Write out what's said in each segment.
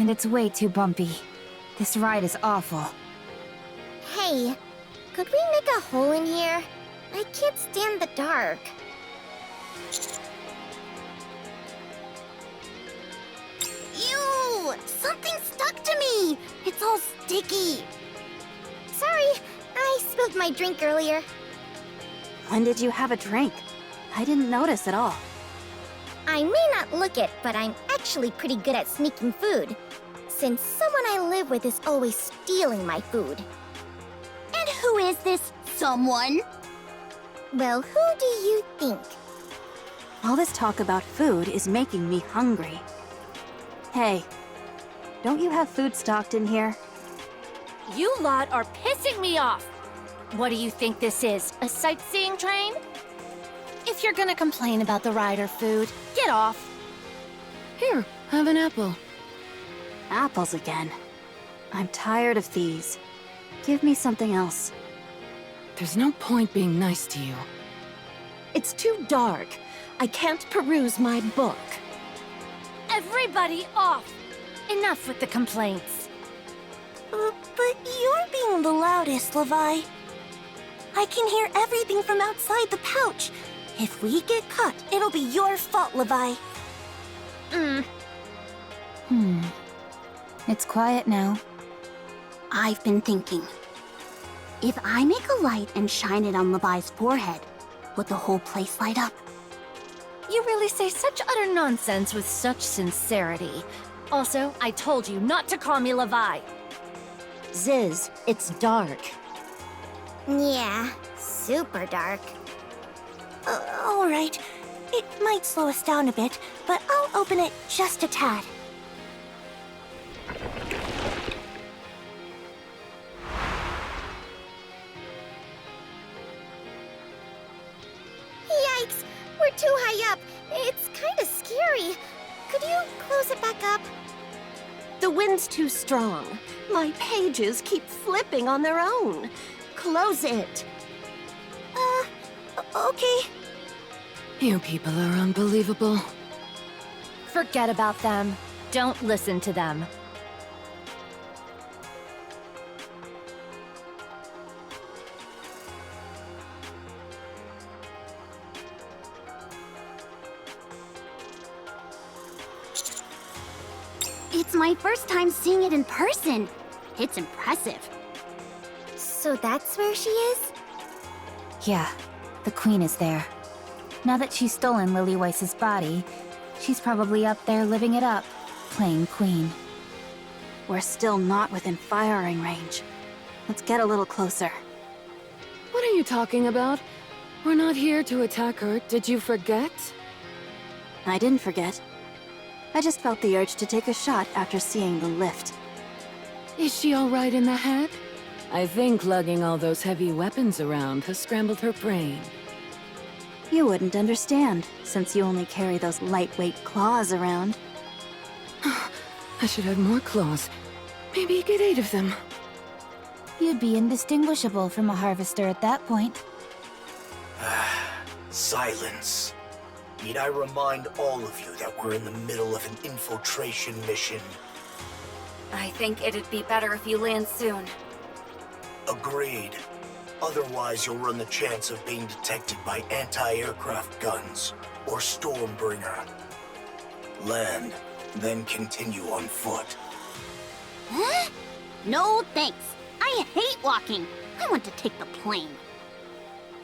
And it's way too bumpy. This ride is awful. Hey, could we make a hole in here? I can't stand the dark. Ew! Something stuck to me! It's all sticky. Sorry, I spilled my drink earlier. When did you have a drink? I didn't notice at all. I may not look it, but I'm actually pretty good at sneaking food. Since someone I live with is always stealing my food. And who is this someone? Well, who do you think? All this talk about food is making me hungry. Hey, don't you have food stocked in here? You lot are pissing me off! What do you think this is, a sightseeing train? If you're gonna complain about the ride or food, get off. Here, have an apple. Apples again. I'm tired of these. Give me something else. There's no point being nice to you. It's too dark. I can't peruse my book. Everybody off! Enough with the complaints. But you're being the loudest, Levi. I can hear everything from outside the pouch. If we get caught, it'll be your fault, Levi. It's quiet now. I've been thinking. If I make a light and shine it on Levi's forehead, would the whole place light up? You really say such utter nonsense with such sincerity. Also, I told you not to call me Levi. Ziz, it's dark. Yeah, super dark. All right. It might slow us down a bit, but I'll open it just a tad. Yikes! We're too high up. It's kinda scary. Could you close it back up? The wind's too strong. My pages keep flipping on their own. Close it. Okay. You people are unbelievable. Forget about them. Don't listen to them. It's my first time seeing it in person. It's impressive. So that's where she is? Yeah, the Queen is there. Now that she's stolen Lily Weiss's body, she's probably up there living it up, playing Queen. We're still not within firing range. Let's get a little closer. What are you talking about? We're not here to attack her. Did you forget? I didn't forget. I just felt the urge to take a shot after seeing the lift. Is she all right in the head? I think lugging all those heavy weapons around has scrambled her brain. You wouldn't understand, since you only carry those lightweight claws around. I should have more claws. Maybe get 8 of them. You'd be indistinguishable from a harvester at that point. Silence. Need I remind all of you that we're in the middle of an infiltration mission? I think it'd be better if you land soon. Agreed. Otherwise, you'll run the chance of being detected by anti-aircraft guns or Stormbringer. Land, then continue on foot. Huh? No thanks. I hate walking. I want to take the plane.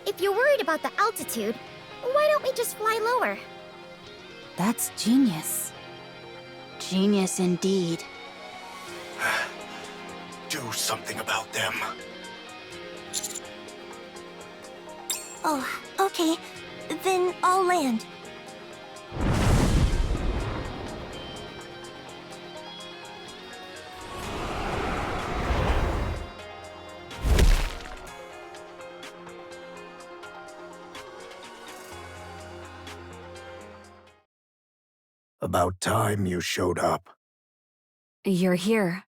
If you're worried about the altitude, why don't we just fly lower? That's genius. Genius indeed. Do something about them. Oh, okay. Then I'll land. About time you showed up. You're here.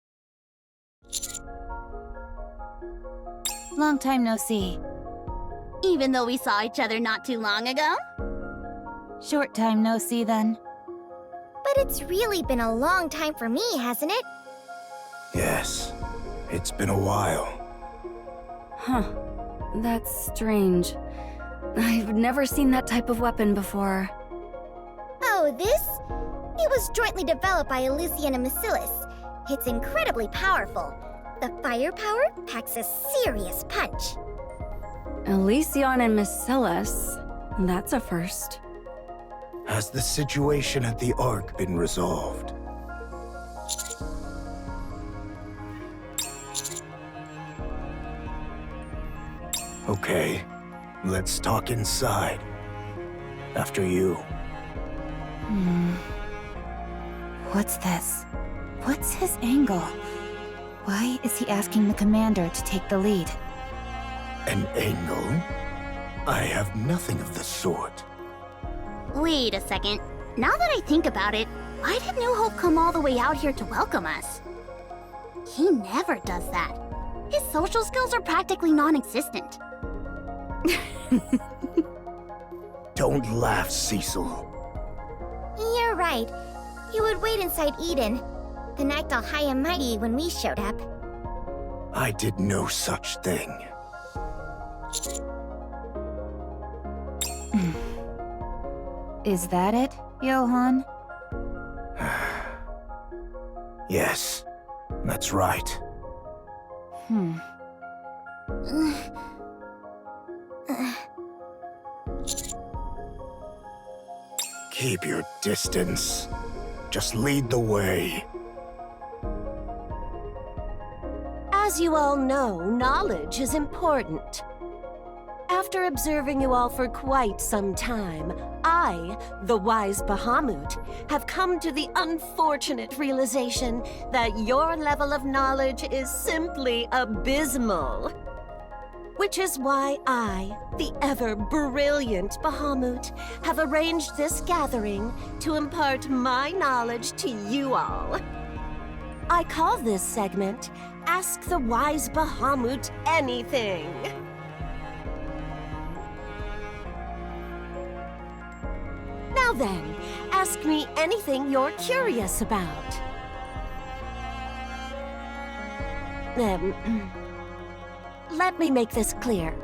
Long time no see. Even though we saw each other not too long ago? Short time no see then. But it's really been a long time for me, hasn't it? Yes, it's been a while. Huh. That's strange. I've never seen that type of weapon before. Oh, this? It was jointly developed by Elysian and Bacillus. It's incredibly powerful. The firepower packs a serious punch. Elysion and Bacillus. That's a first. Has the situation at the Ark been resolved? Okay, let's talk inside. After you. What's this? What's his angle? Why is he asking the commander to take the lead? An angle? I have nothing of the sort. Wait a second. Now that I think about it, why did New Hope come all the way out here to welcome us? He never does that. His social skills are practically non-existent. Don't laugh, Cecil. You're right. He would wait inside Eden, then act all high and mighty when we showed up. I did no such thing. Is that it, Johann? Yes, that's right. Keep your distance. Just lead the way. As you all know, knowledge is important. After observing you all for quite some time, I, the wise Bahamut, have come to the unfortunate realization that your level of knowledge is simply abysmal. Which is why I, the ever-brilliant Bahamut, have arranged this gathering to impart my knowledge to you all. I call this segment, Ask the Wise Bahamut Anything. Now then, ask me anything you're curious about. Let me make this clear.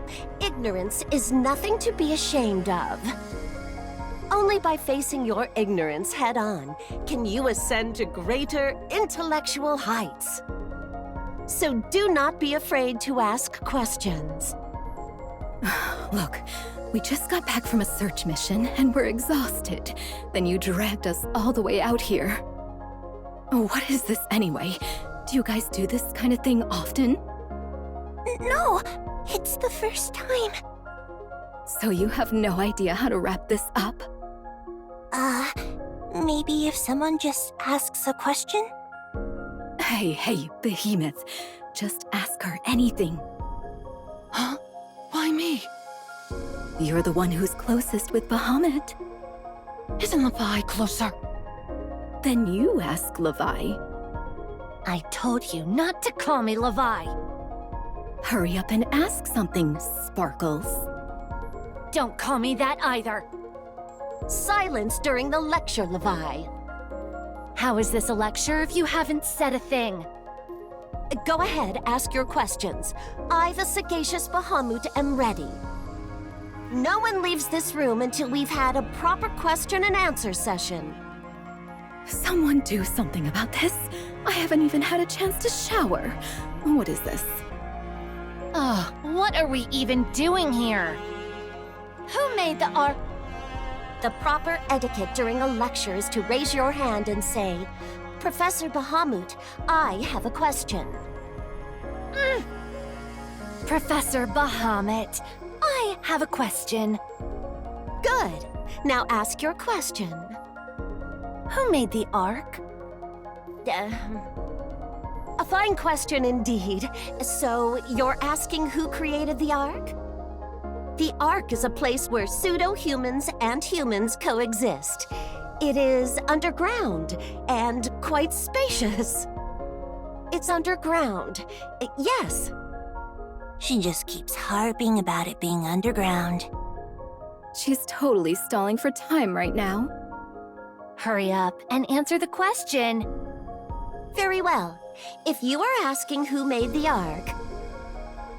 Ignorance is nothing to be ashamed of. Only by facing your ignorance head-on can you ascend to greater intellectual heights. So do not be afraid to ask questions. Look, we just got back from a search mission and we're exhausted. Then you dragged us all the way out here. What is this anyway? Do you guys do this kind of thing often? No, it's the first time. So you have no idea how to wrap this up? Maybe if someone just asks a question? Hey, Behemoth. Just ask her anything. Huh? Why me? You're the one who's closest with Bahamut. Isn't Levi closer? Then you ask Levi. I told you not to call me Levi. Hurry up and ask something, Sparkles. Don't call me that either. Silence during the lecture, Levi. How is this a lecture if you haven't said a thing? Go ahead, ask your questions. I, the sagacious Bahamut, am ready. No one leaves this room until we've had a proper question and answer session. Someone do something about this. I haven't even had a chance to shower. What is this? What are we even doing here? Who made the ark? The proper etiquette during a lecture is to raise your hand and say, Professor Bahamut, I have a question. Professor Bahamut, I have a question. Good. Now ask your question. Who made the ark? A fine question indeed. So, you're asking who created the Ark? The Ark is a place where pseudo-humans and humans coexist. It is underground and quite spacious. It's underground. Yes. She just keeps harping about it being underground. She's totally stalling for time right now. Hurry up and answer the question. Very well. If you are asking who made the Ark,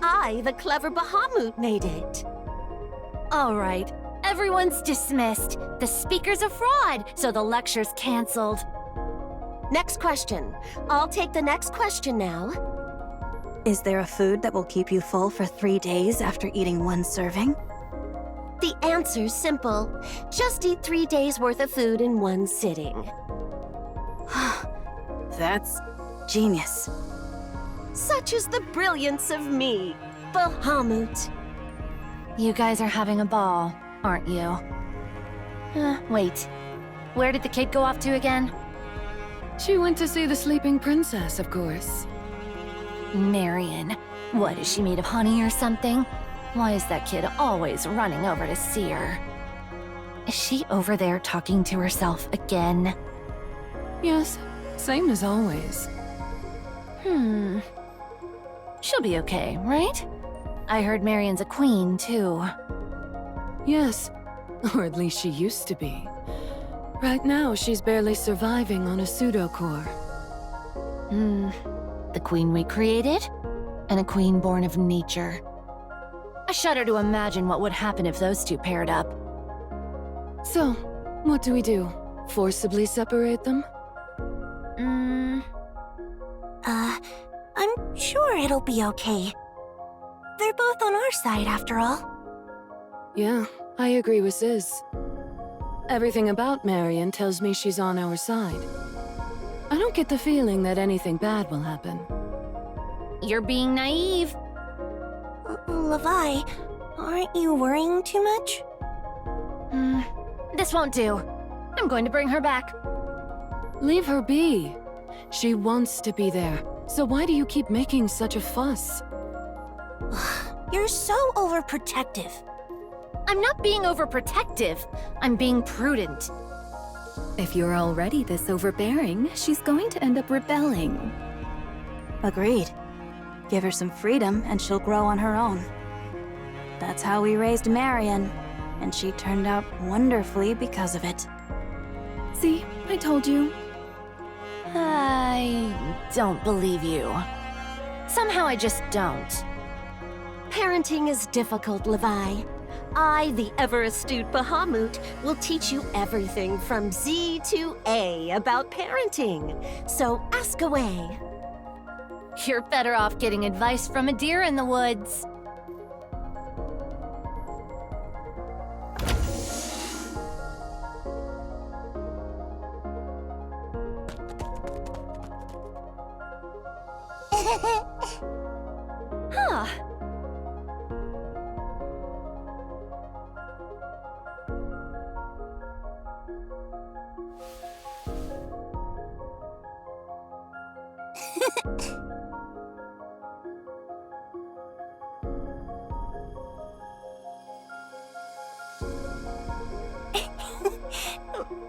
I, the clever Bahamut, made it. All right, everyone's dismissed. The speaker's a fraud, so the lecture's canceled. Next question. I'll take the next question now. Is there a food that will keep you full for 3 days after eating one serving? The answer's simple. Just eat 3 days worth of food in one sitting. That's genius. Such is the brilliance of me, Bahamut. You guys are having a ball, aren't you? Wait. Where did the kid go off to again? She went to see the sleeping princess, of course. Marion. What, is she made of honey or something? Why is that kid always running over to see her? Is she over there talking to herself again? Yes, same as always. She'll be okay, right? I heard Marion's a queen, too. Yes, or at least she used to be. Right now, she's barely surviving on a pseudo-core. The queen we created, and a queen born of nature. I shudder to imagine what would happen if those two paired up. So, what do we do? Forcibly separate them? I'm sure it'll be okay. They're both on our side, after all. Yeah, I agree with Sis. Everything about Marion tells me she's on our side. I don't get the feeling that anything bad will happen. You're being naive. Levi, aren't you worrying too much? This won't do. I'm going to bring her back. Leave her be. She wants to be there, so why do you keep making such a fuss? You're so overprotective. I'm not being overprotective. I'm being prudent. If you're already this overbearing, she's going to end up rebelling. Agreed. Give her some freedom and she'll grow on her own. That's how we raised Marion, and she turned out wonderfully because of it. See, I told you. I don't believe you. Somehow I just don't. Parenting is difficult, Levi. I, the ever-astute Bahamut, will teach you everything from Z to A about parenting. So ask away. You're better off getting advice from a deer in the woods. Huh.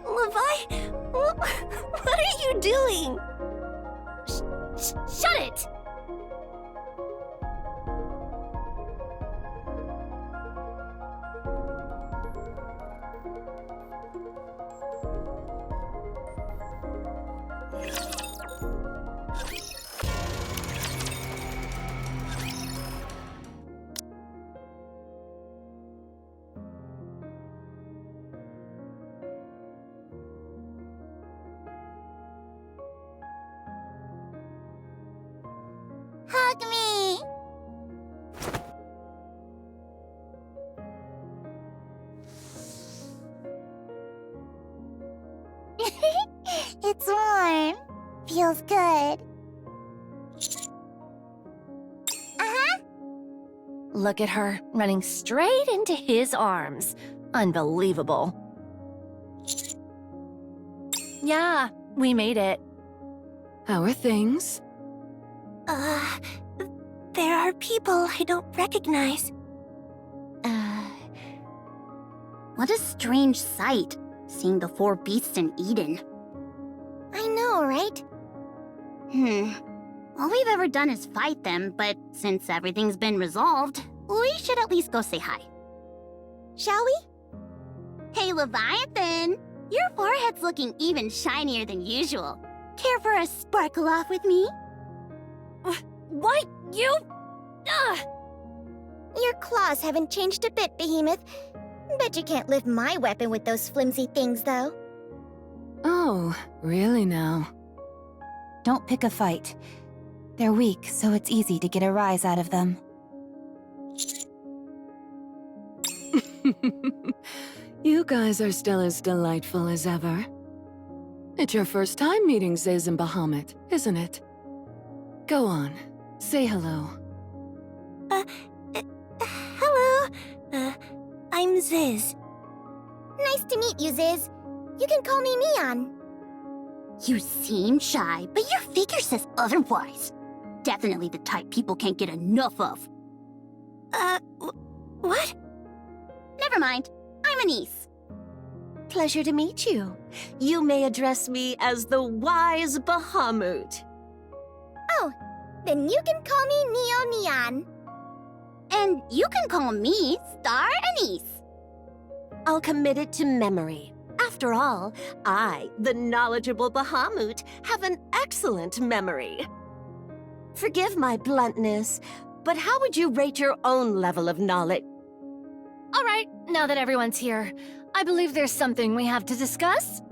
Levi, what are you doing? Shut it! Hug me! It's warm. Feels good. Look at her, running straight into his arms. Unbelievable. Yeah, we made it. How are things? There are people I don't recognize. What a strange sight, seeing the 4 beasts in Eden. I know, right? All we've ever done is fight them, but since everything's been resolved, we should at least go say hi. Shall we? Hey, Leviathan! Your forehead's looking even shinier than usual. Care for a sparkle off with me? What? You? Ugh! Your claws haven't changed a bit, Behemoth. Bet you can't lift my weapon with those flimsy things, though. Oh, really now? Don't pick a fight. They're weak, so it's easy to get a rise out of them. You guys are still as delightful as ever. It's your first time meeting Ziz and Bahamut, isn't it? Go on, say hello. Hello. I'm Ziz. Nice to meet you, Ziz. You can call me Neon. You seem shy, but your figure says otherwise. Definitely the type people can't get enough of. What? Never mind. I'm Anise. Pleasure to meet you. You may address me as the wise Bahamut. Oh, then you can call me Neo Neon. And you can call me Star Anise. I'll commit it to memory. After all, I, the knowledgeable Bahamut, have an excellent memory. Forgive my bluntness, but how would you rate your own level of knowledge? All right, now that everyone's here, I believe there's something we have to discuss.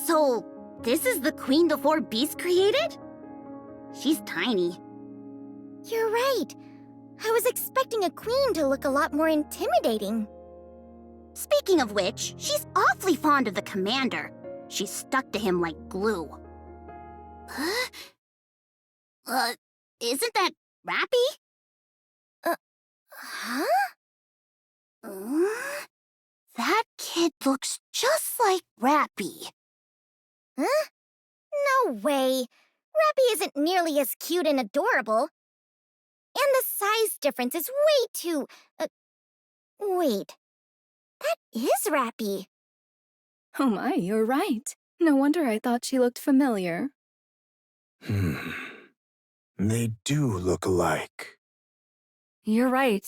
So, this is the queen the four beasts created? She's tiny. You're right. I was expecting a queen to look a lot more intimidating. Speaking of which, she's awfully fond of the commander. She's stuck to him like glue. Isn't that Rappy? Huh? That kid looks just like Rappy. Huh? No way. Rappy isn't nearly as cute and adorable. And the size difference is way too... wait. That is Rappy. Oh my, you're right. No wonder I thought she looked familiar. They do look alike. You're right.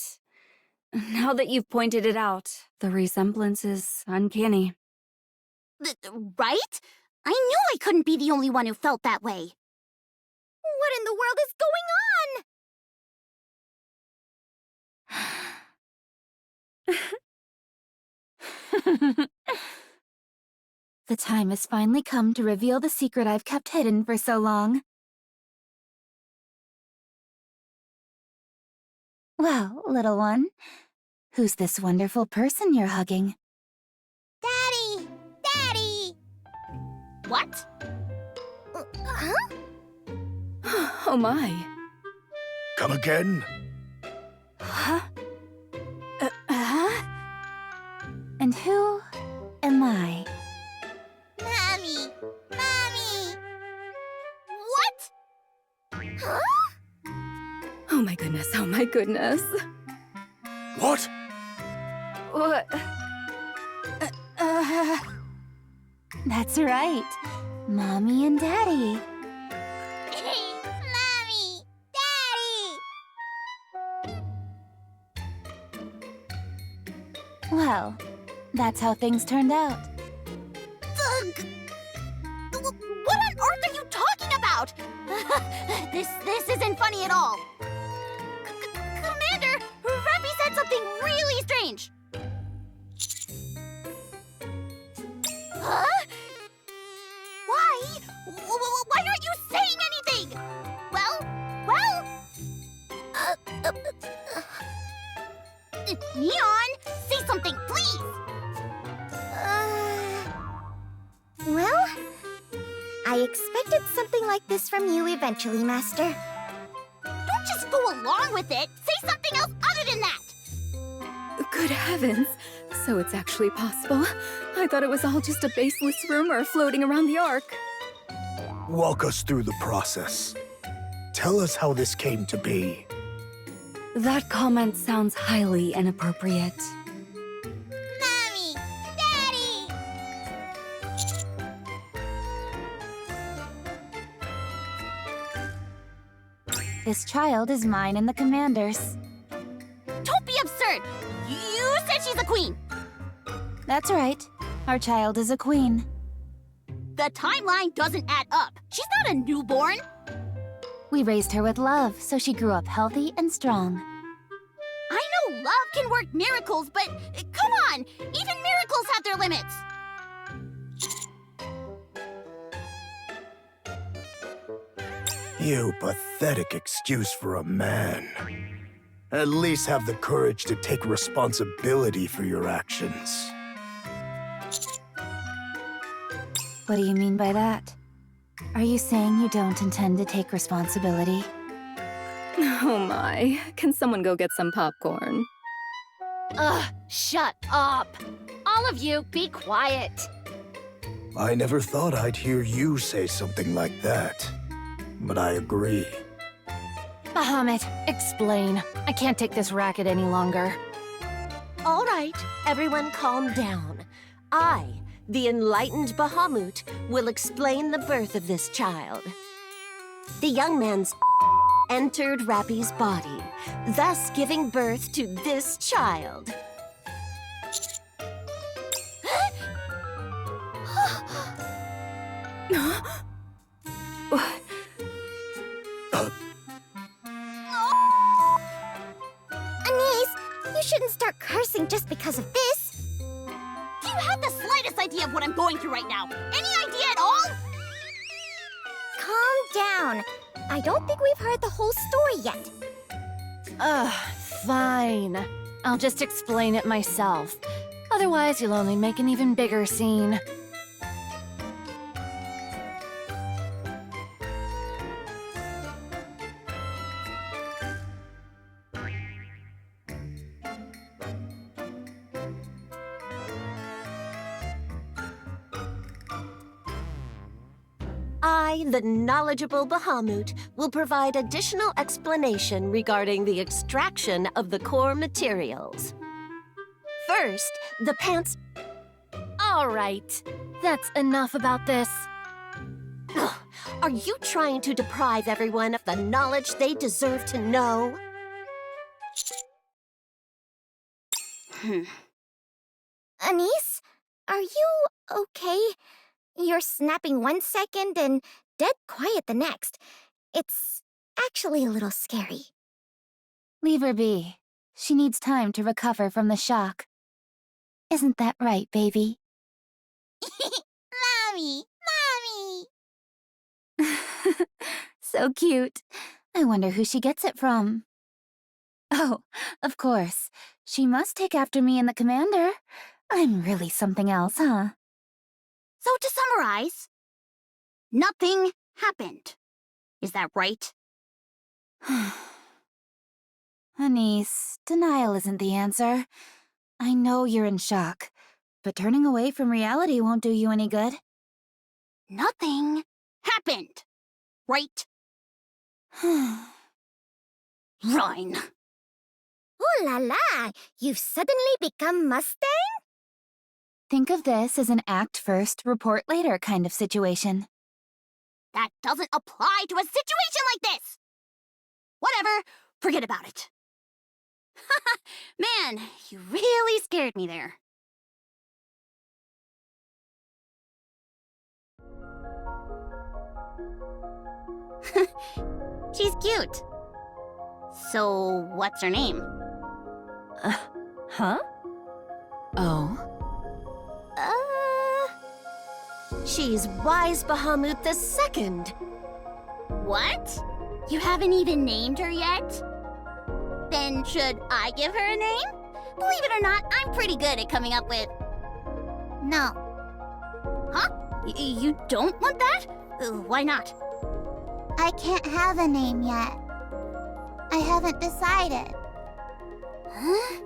Now that you've pointed it out, the resemblance is uncanny. Right? I knew I couldn't be the only one who felt that way. What in the world is going on? The time has finally come to reveal the secret I've kept hidden for so long. Well, little one, who's this wonderful person you're hugging? Daddy! Daddy! What? Huh? Oh my. Come again? Huh? And who am I? Mommy! Mommy! What? Huh? Oh my goodness, oh my goodness. What? What? That's right. Mommy and Daddy. Mommy! Daddy! Well, that's how things turned out. Ugh. What on earth are you talking about? This isn't funny at all. Commander, Rappy said something really strange. Huh? Why? Why aren't you saying anything? Neon, say something, please. Well, I expected something like this from you eventually, Master. Don't just go along with it. Say something else other than that. Good heavens. So it's actually possible. I thought it was all just a baseless rumor floating around the Ark. Walk us through the process. Tell us how this came to be. That comment sounds highly inappropriate. Mommy! Daddy! This child is mine and the commander's. Don't be absurd! You said she's a queen! That's right. Our child is a queen. The timeline doesn't add up. She's not a newborn. We raised her with love, so she grew up healthy and strong. I know love can work miracles, but come on! Even miracles have their limits! You pathetic excuse for a man. At least have the courage to take responsibility for your actions. What do you mean by that? Are you saying you don't intend to take responsibility? Oh my, can someone go get some popcorn? Ugh, shut up! All of you, be quiet! I never thought I'd hear you say something like that. But I agree. Bahamut, explain. I can't take this racket any longer. All right, everyone calm down. I, the enlightened Bahamut, will explain the birth of this child. The young man's entered Rappy's body, thus giving birth to this child. Anise, you shouldn't start cursing just because of this. Do you have the slightest idea of what I'm going through right now? Any idea at all? Calm down. I don't think we've heard the whole story yet. Ugh, fine. I'll just explain it myself. Otherwise, you'll only make an even bigger scene. I, the knowledgeable Bahamut, will provide additional explanation regarding the extraction of the core materials. First, the pants... All right, that's enough about this. Ugh, are you trying to deprive everyone of the knowledge they deserve to know? Anise, are you okay? You're snapping 1 second and dead quiet the next. It's actually a little scary. Leave her be. She needs time to recover from the shock. Isn't that right, baby? Mommy! Mommy! So cute. I wonder who she gets it from. Oh, of course. She must take after me and the commander. I'm really something else, huh? So to summarize, nothing happened. Is that right? Anise, denial isn't the answer. I know you're in shock, but turning away from reality won't do you any good. Nothing happened. Right? Run. Ooh la la! You've suddenly become Mustang? Think of this as an act first, report later kind of situation. That doesn't apply to a situation like this! Whatever, forget about it. Man, you really scared me there. She's cute. So, what's her name? Huh? Oh. She's Wise Bahamut II. What? You haven't even named her yet? Then should I give her a name? Believe it or not, I'm pretty good at coming up with... No. Huh? You don't want that? Why not? I can't have a name yet. I haven't decided. Huh?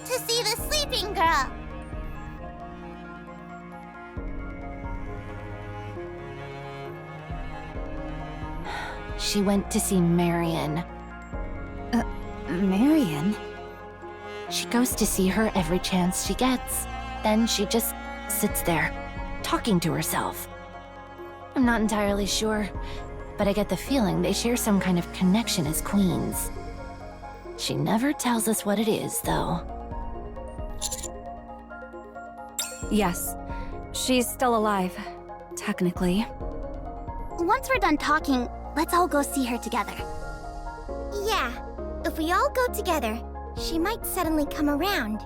To see the sleeping girl. She went to see Marion. Marion? She goes to see her every chance she gets. Then she just sits there, talking to herself. I'm not entirely sure, but I get the feeling they share some kind of connection as queens. She never tells us what it is, though. Yes, she's still alive, technically. Once we're done talking, let's all go see her together. Yeah, if we all go together, she might suddenly come around.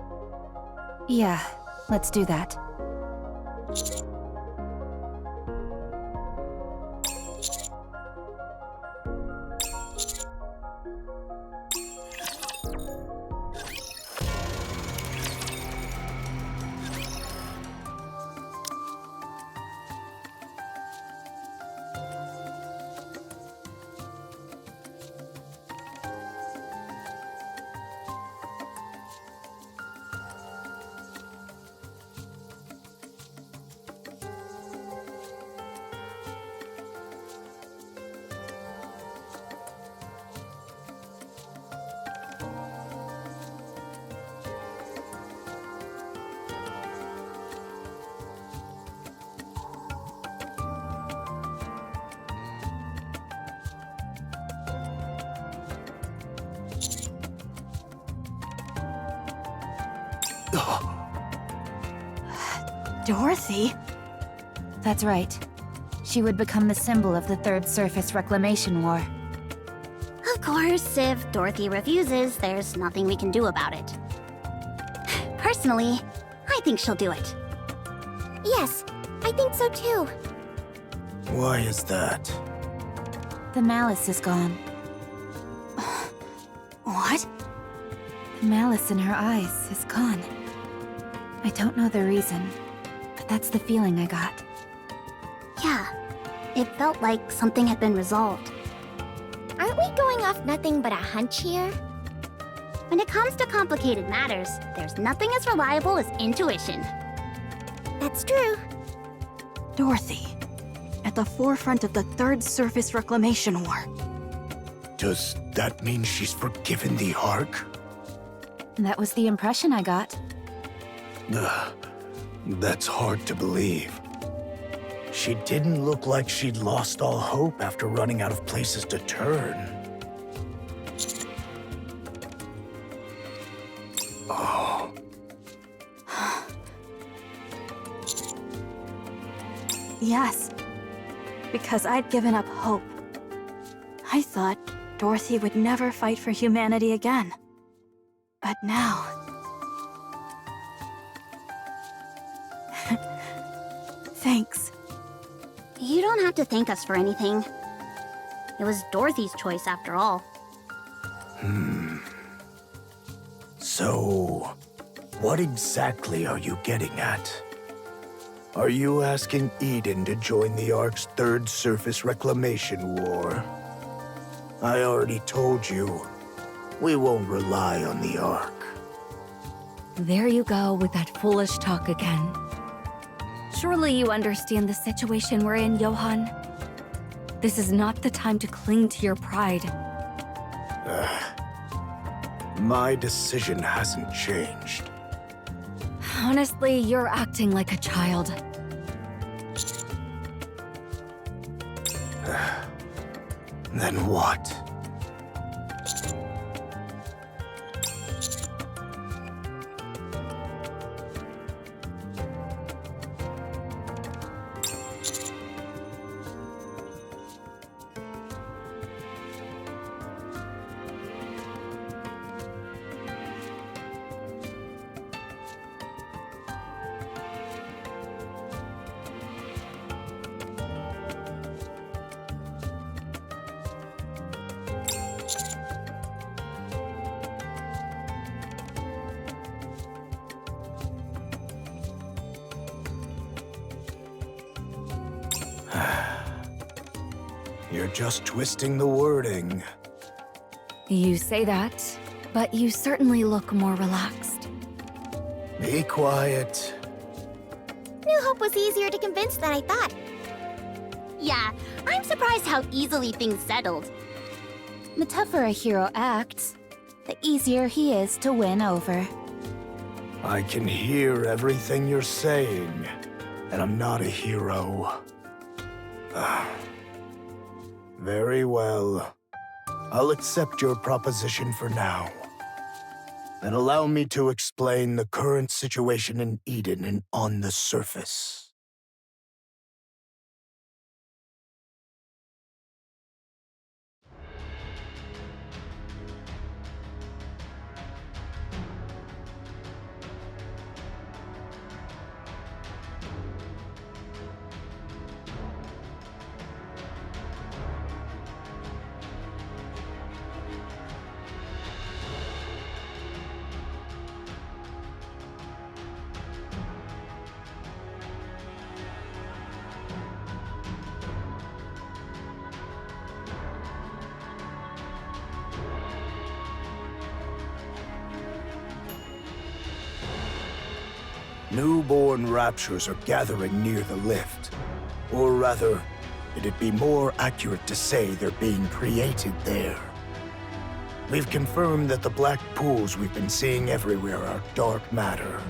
Yeah, let's do that. Dorothy? That's right. She would become the symbol of the Third Surface Reclamation War. Of course, if Dorothy refuses, there's nothing we can do about it. Personally, I think she'll do it. Yes, I think so too. Why is that? The malice is gone. What? The malice in her eyes is gone. I don't know the reason, but that's the feeling I got. Yeah, it felt like something had been resolved. Aren't we going off nothing but a hunch here? When it comes to complicated matters, there's nothing as reliable as intuition. That's true. Dorothy, at the forefront of the Third Surface Reclamation War. Does that mean she's forgiven the Ark? That was the impression I got. That's hard to believe. She didn't look like she'd lost all hope after running out of places to turn. Oh. Yes, because I'd given up hope. I thought Dorothy would never fight for humanity again. But now... Thanks. You don't have to thank us for anything. It was Dorothy's choice after all. So, what exactly are you getting at? Are you asking Eden to join the Ark's Third Surface Reclamation War? I already told you, we won't rely on the Ark. There you go with that foolish talk again. Surely you understand the situation we're in, Johan. This is not the time to cling to your pride. My decision hasn't changed. Honestly, you're acting like a child. Then what? You're just twisting the wording. You say that, but you certainly look more relaxed. Be quiet. New Hope was easier to convince than I thought. Yeah, I'm surprised how easily things settled. The tougher a hero acts, the easier he is to win over. I can hear everything you're saying. and I'm not a hero. Very well. I'll accept your proposition for now. And allow me to explain the current situation in Eden and on the surface. Newborn raptures are gathering near the lift. Or rather, it'd be more accurate to say they're being created there. We've confirmed that the black pools we've been seeing everywhere are dark matter.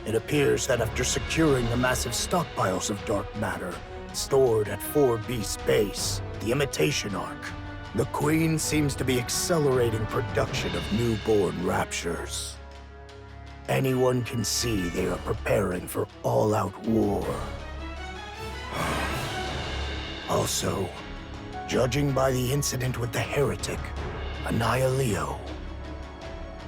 It appears that after securing the massive stockpiles of dark matter stored at 4B's base, the imitation arc, the Queen seems to be accelerating production of newborn raptures. Anyone can see they are preparing for all-out war. Also, judging by the incident with the heretic, Annihilio,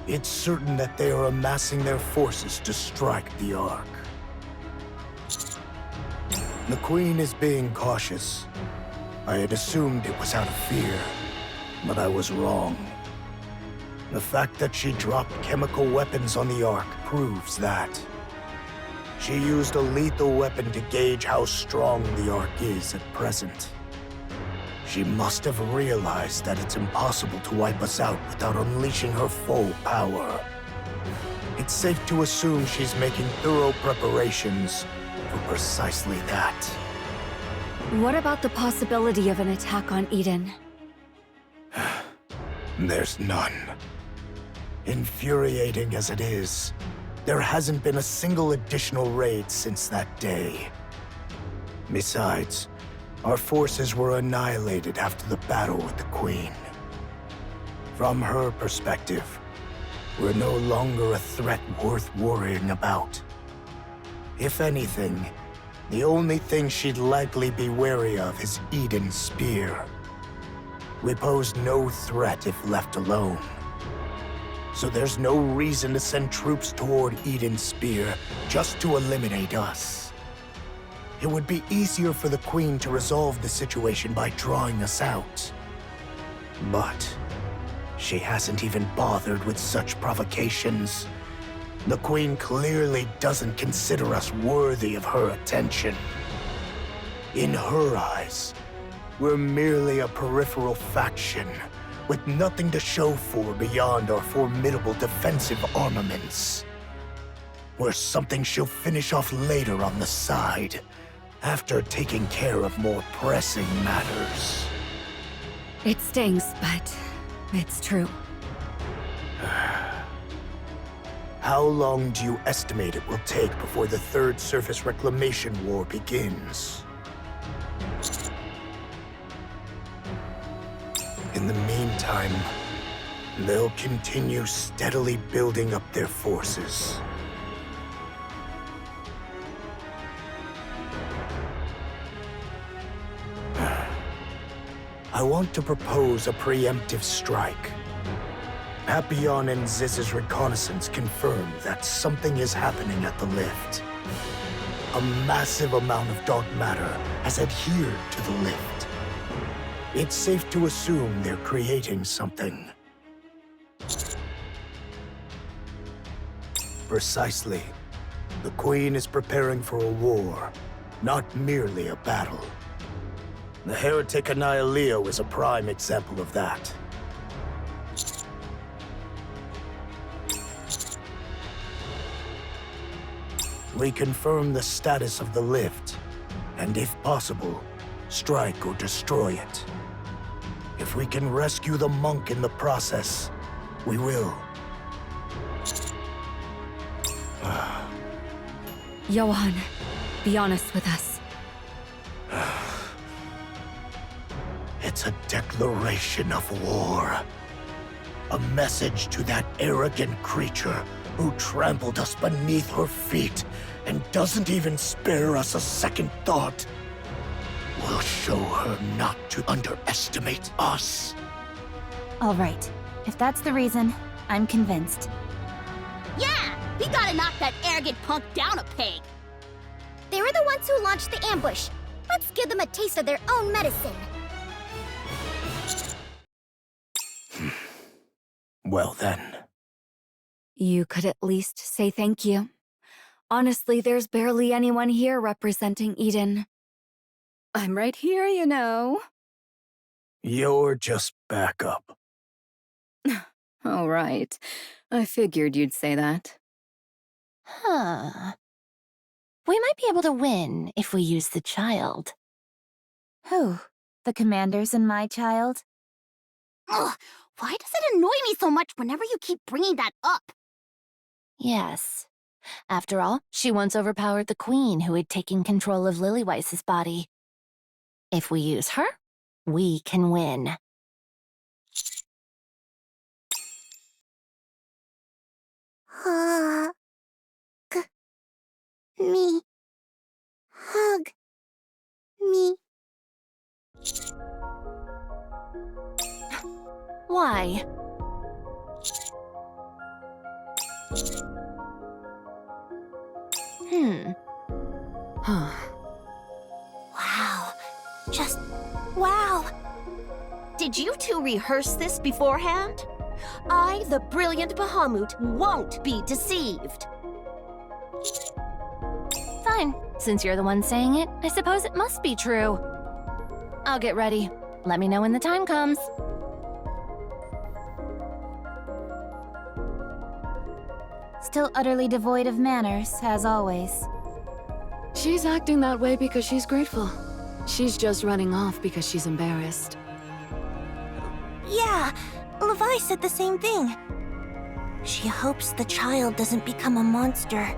it's certain that they are amassing their forces to strike the Ark. The Queen is being cautious. I had assumed it was out of fear, but I was wrong. The fact that she dropped chemical weapons on the Ark proves that. She used a lethal weapon to gauge how strong the Ark is at present. She must have realized that it's impossible to wipe us out without unleashing her full power. It's safe to assume she's making thorough preparations for precisely that. What about the possibility of an attack on Eden? There's none. Infuriating as it is, there hasn't been a single additional raid since that day. Besides, our forces were annihilated after the battle with the Queen. From her perspective, we're no longer a threat worth worrying about. If anything, the only thing she'd likely be wary of is Eden's spear. We pose no threat if left alone. So there's no reason to send troops toward Eden's spear just to eliminate us. It would be easier for the Queen to resolve the situation by drawing us out. But she hasn't even bothered with such provocations. The Queen clearly doesn't consider us worthy of her attention. In her eyes, we're merely a peripheral faction, with nothing to show for beyond our formidable defensive armaments. We're something she'll finish off later on the side, after taking care of more pressing matters. It stings, but it's true. How long do you estimate it will take before the Third Surface Reclamation War begins? In the meantime, they'll continue steadily building up their forces. I want to propose a preemptive strike. Papillon and Ziz's reconnaissance confirm that something is happening at the lift. A massive amount of dark matter has adhered to the lift. It's safe to assume they're creating something. Precisely. The Queen is preparing for a war, not merely a battle. The heretic Annihilio is a prime example of that. We confirm the status of the lift, and if possible, strike or destroy it. If we can rescue the monk in the process, we will. Johan, Be honest with us. It's a declaration of war. A message to that arrogant creature who trampled us beneath her feet and doesn't even spare us a second thought. We'll show her not to underestimate us. All right. If that's the reason, I'm convinced. Yeah! We gotta knock that arrogant punk down a peg! They were the ones who launched the ambush. Let's give them a taste of their own medicine. Well then. You could at least say thank you. Honestly, there's barely anyone here representing Eden. I'm right here, you know. You're just backup. All right. I figured you'd say that. Huh. We might be able to win if we use the child. Who? The commander's and my child? Ugh, why does it annoy me so much whenever you keep bringing that up? Yes. After all, she once overpowered the queen who had taken control of Lillyweiss's body. If we use her, we can win. Hug me. Hug me. Why? Huh. Wow. Just wow. Did you two rehearse this beforehand? I, the brilliant Bahamut, won't be deceived. Fine. Since you're the one saying it, I suppose it must be true. I'll get ready. Let me know when the time comes. Still utterly devoid of manners, as always. She's acting that way because she's grateful. She's just running off because she's embarrassed. Yeah, Levi said the same thing. She hopes the child doesn't become a monster.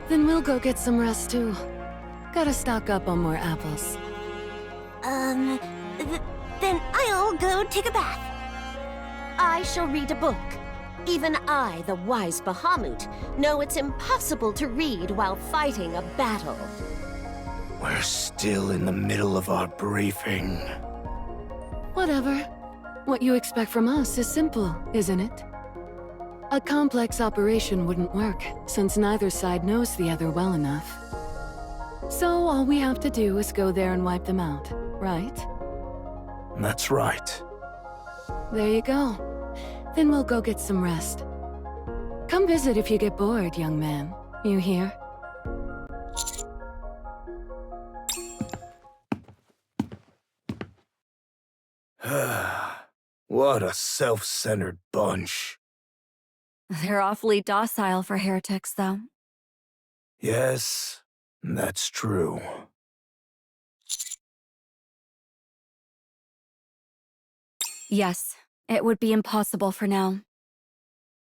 Then we'll go get some rest too. Gotta stock up on more apples. Then I'll go take a bath. I shall read a book. Even I, the wise Bahamut, know it's impossible to read while fighting a battle. We're still in the middle of our briefing. Whatever. What you expect from us is simple, isn't it? A complex operation wouldn't work, since neither side knows the other well enough. So all we have to do is go there and wipe them out, right? That's right. There you go. Then we'll go get some rest. Come visit if you get bored, young man. You hear? What a self-centered bunch. They're awfully docile for heretics, though. Yes, that's true. Yes, it would be impossible for now.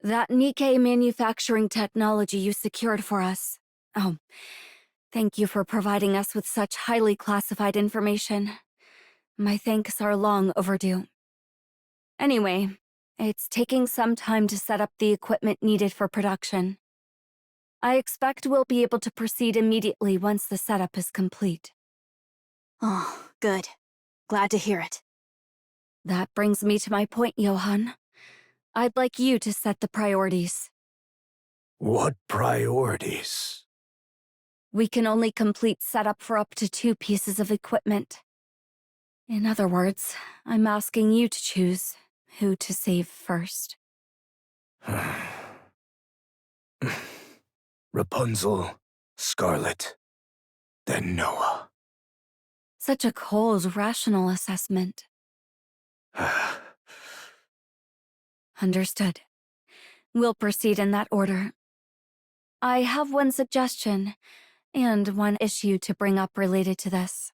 That Nikke manufacturing technology you secured for us. Oh, thank you for providing us with such highly classified information. My thanks are long overdue. Anyway, it's taking some time to set up the equipment needed for production. I expect we'll be able to proceed immediately once the setup is complete. Oh, good. Glad to hear it. That brings me to my point, Johan. I'd like you to set the priorities. What priorities? We can only complete setup for up to 2 pieces of equipment. In other words, I'm asking you to choose who to save first. Rapunzel, Scarlet, then Noah. Such a cold, rational assessment. Understood. We'll proceed in that order. I have one suggestion, and one issue to bring up related to this.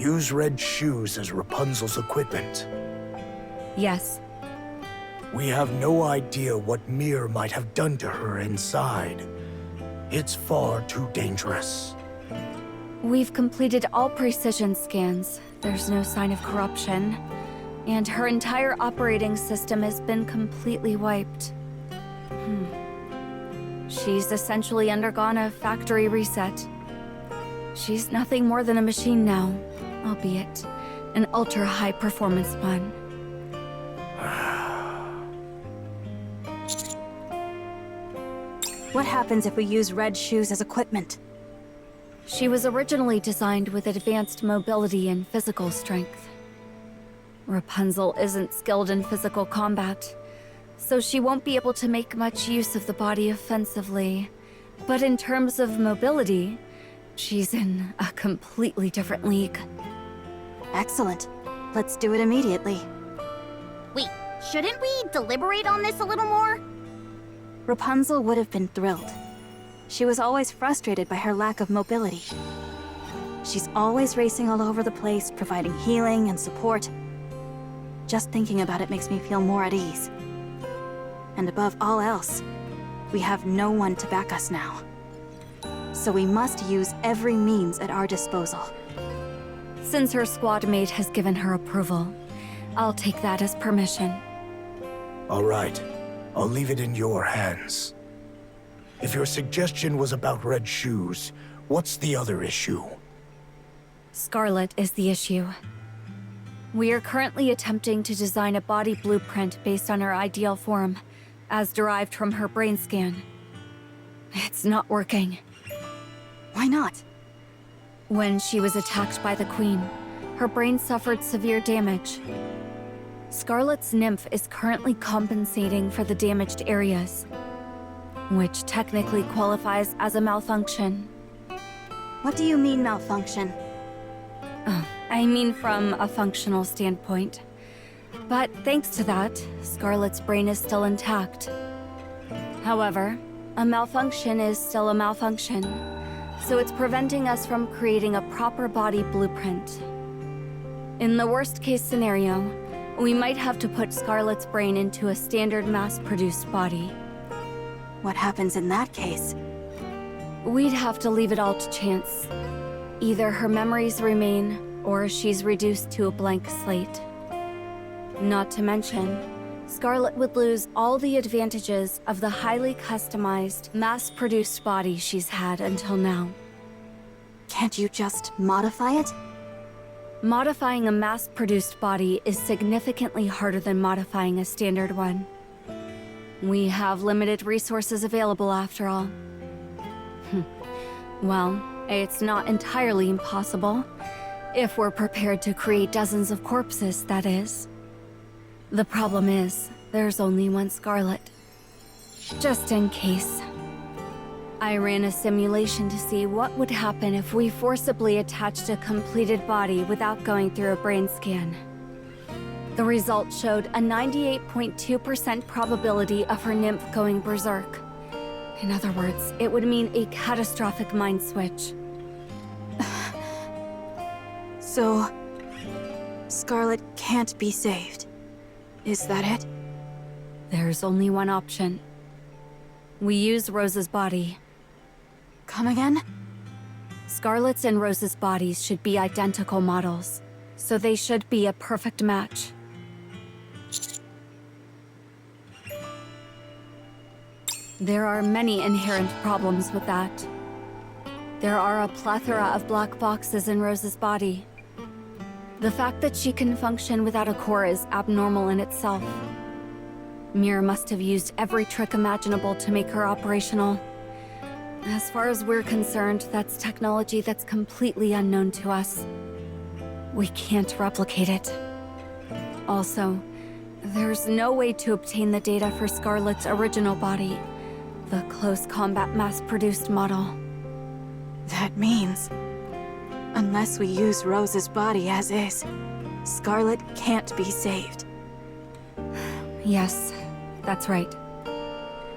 Use Red Shoes as Rapunzel's equipment. Yes. We have no idea what Mir might have done to her inside. It's far too dangerous. We've completed all precision scans. There's no sign of corruption. And her entire operating system has been completely wiped. She's essentially undergone a factory reset. She's nothing more than a machine now, albeit an ultra-high performance one. What happens if we use Red Shoes as equipment? She was originally designed with advanced mobility and physical strength. Rapunzel isn't skilled in physical combat, so she won't be able to make much use of the body offensively. But in terms of mobility, she's in a completely different league. Excellent. Let's do it immediately. Wait, shouldn't we deliberate on this a little more? Rapunzel would have been thrilled. She was always frustrated by her lack of mobility. She's always racing all over the place, providing healing and support. Just thinking about it makes me feel more at ease. And above all else, we have no one to back us now. So we must use every means at our disposal. Since her squad mate has given her approval, I'll take that as permission. All right. I'll leave it in your hands. If your suggestion was about Red Shoes, what's the other issue? Scarlet is the issue. We are currently attempting to design a body blueprint based on her ideal form, as derived from her brain scan. It's not working. Why not? When she was attacked by the Queen, her brain suffered severe damage. Scarlet's nymph is currently compensating for the damaged areas, which technically qualifies as a malfunction. What do you mean, malfunction? I mean from a functional standpoint. But thanks to that, Scarlet's brain is still intact. However, a malfunction is still a malfunction, so it's preventing us from creating a proper body blueprint. In the worst-case scenario, we might have to put Scarlet's brain into a standard mass-produced body. What happens in that case? We'd have to leave it all to chance. Either her memories remain, or she's reduced to a blank slate. Not to mention, Scarlet would lose all the advantages of the highly customized, mass-produced body she's had until now. Can't you just modify it? Modifying a mass-produced body is significantly harder than modifying a standard one. We have limited resources available after all. Well, it's not entirely impossible. If we're prepared to create dozens of corpses, that is. The problem is, there's only one Scarlet. Just in case. I ran a simulation to see what would happen if we forcibly attached a completed body without going through a brain scan. The result showed a 98.2% probability of her nymph going berserk. In other words, it would mean a catastrophic mind switch. So, Scarlet can't be saved. Is that it? There's only one option. We use Rose's body. Come again? Scarlet's and Rose's bodies should be identical models, so they should be a perfect match. There are many inherent problems with that. There are a plethora of black boxes in Rose's body. The fact that she can function without a core is abnormal in itself. Mir must have used every trick imaginable to make her operational. As far as we're concerned, that's technology that's completely unknown to us. We can't replicate it. Also, there's no way to obtain the data for Scarlet's original body, the close combat mass-produced model. That means, unless we use Rose's body as is, Scarlet can't be saved. Yes, that's right.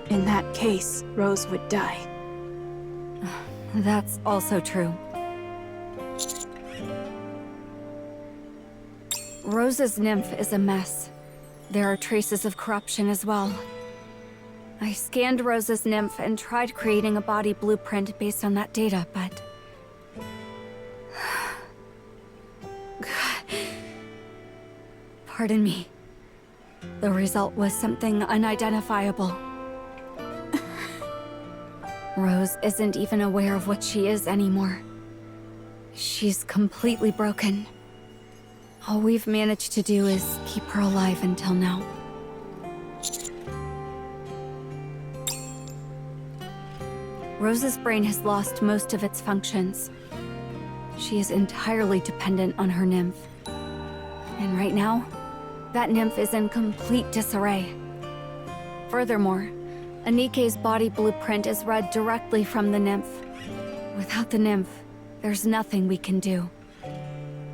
In that case, Rose would die. That's also true. Rose's nymph is a mess. There are traces of corruption as well. I scanned Rose's nymph and tried creating a body blueprint based on that data, but... Pardon me. The result was something unidentifiable. Rose isn't even aware of what she is anymore. She's completely broken. All we've managed to do is keep her alive until now. Rose's brain has lost most of its functions. She is entirely dependent on her nymph. And right now, that nymph is in complete disarray. Furthermore, Nikke's body blueprint is read directly from the nymph. Without the nymph, there's nothing we can do.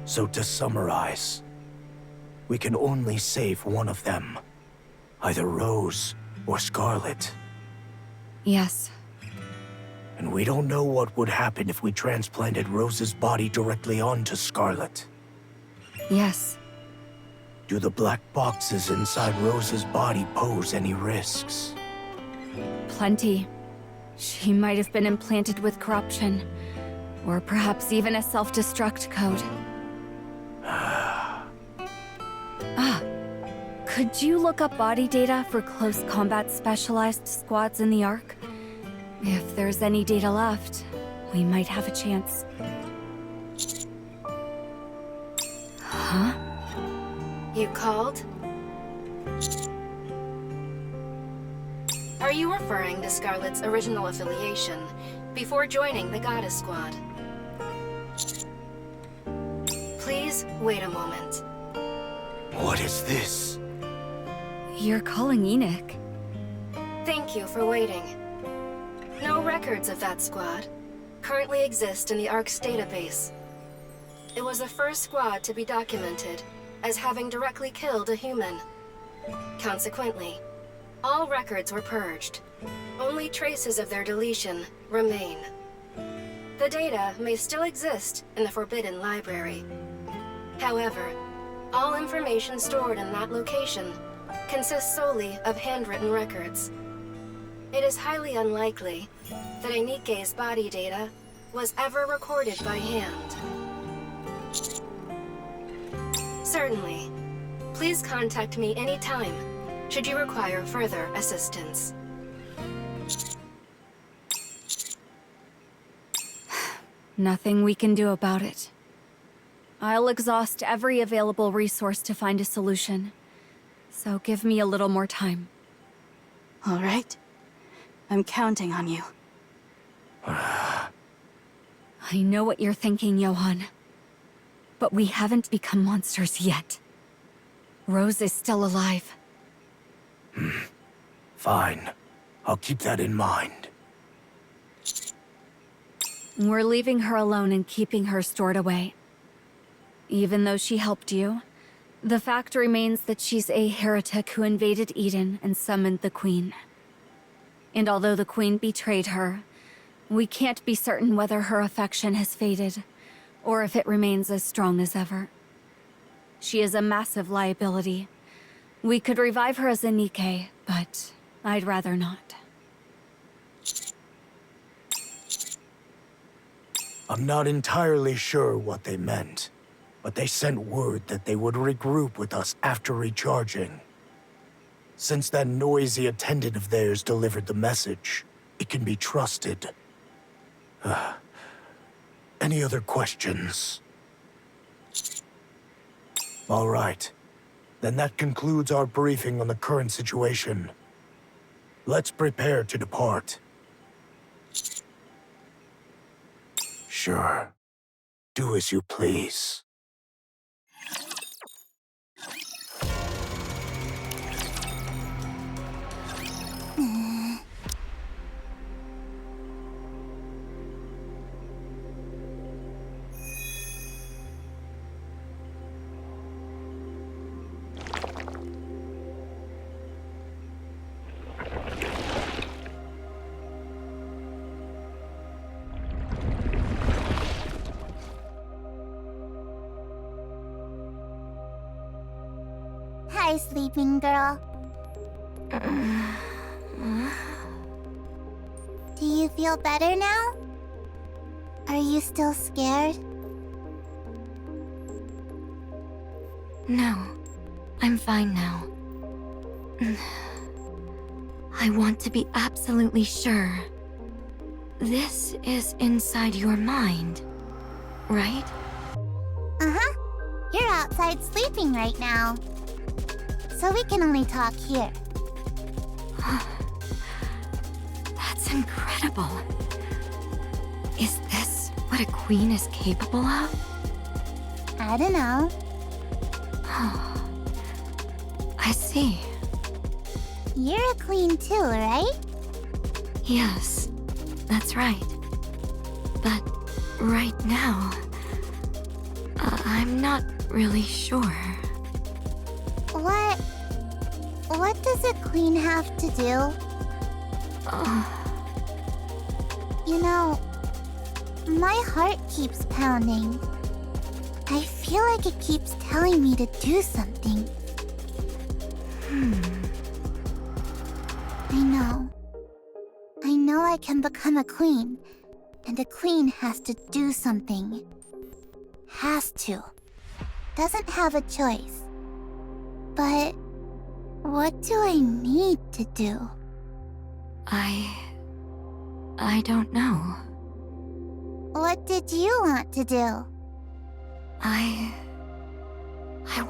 So to summarize, we can only save one of them. Either Rose or Scarlet. Yes. And we don't know what would happen if we transplanted Rose's body directly onto Scarlet. Yes. Do the black boxes inside Rose's body pose any risks? Plenty. She might have been implanted with corruption, or perhaps even a self-destruct code. Could you look up body data for close combat specialized squads in the Ark? If there's any data left, we might have a chance. Huh? You called? Are you referring to Scarlet's original affiliation before joining the Goddess Squad? Please wait a moment. What is this? You're calling Enoch. Thank you for waiting. No records of that squad currently exist in the Ark's database. It was the first squad to be documented as having directly killed a human. Consequently, all records were purged. Only traces of their deletion remain. The data may still exist in the Forbidden Library. However, all information stored in that location consists solely of handwritten records. It is highly unlikely that Nikke's body data was ever recorded by hand. Certainly. Please contact me anytime, should you require further assistance. Nothing we can do about it. I'll exhaust every available resource to find a solution. So give me a little more time. All right. I'm counting on you. I know what you're thinking, Johan. But we haven't become monsters yet. Rose is still alive. Fine. I'll keep that in mind. We're leaving her alone and keeping her stored away. Even though she helped you, the fact remains that she's a heretic who invaded Eden and summoned the Queen. And although the Queen betrayed her, we can't be certain whether her affection has faded, or if it remains as strong as ever. She is a massive liability. We could revive her as a Nikke, but I'd rather not. I'm not entirely sure what they meant, but they sent word that they would regroup with us after recharging. Since that noisy attendant of theirs delivered the message, it can be trusted. Any other questions? All right. Then that concludes our briefing on the current situation. Let's prepare to depart. Sure. Do as you please. Bye, sleeping girl. Do you feel better now? Are you still scared? No, I'm fine now. I want to be absolutely sure. This is inside your mind, right? Uh-huh. You're outside sleeping right now. So we can only talk here. That's incredible. Is this what a queen is capable of? I don't know. I see. You're a queen too, right? Yes, that's right. But right now, I'm not really sure. What does a queen have to do? You know, my heart keeps pounding. I feel like it keeps telling me to do something. I know I can become a queen, and a queen has to do something. Has to. Doesn't have a choice. But what do I need to do? I don't know. What did you want to do? I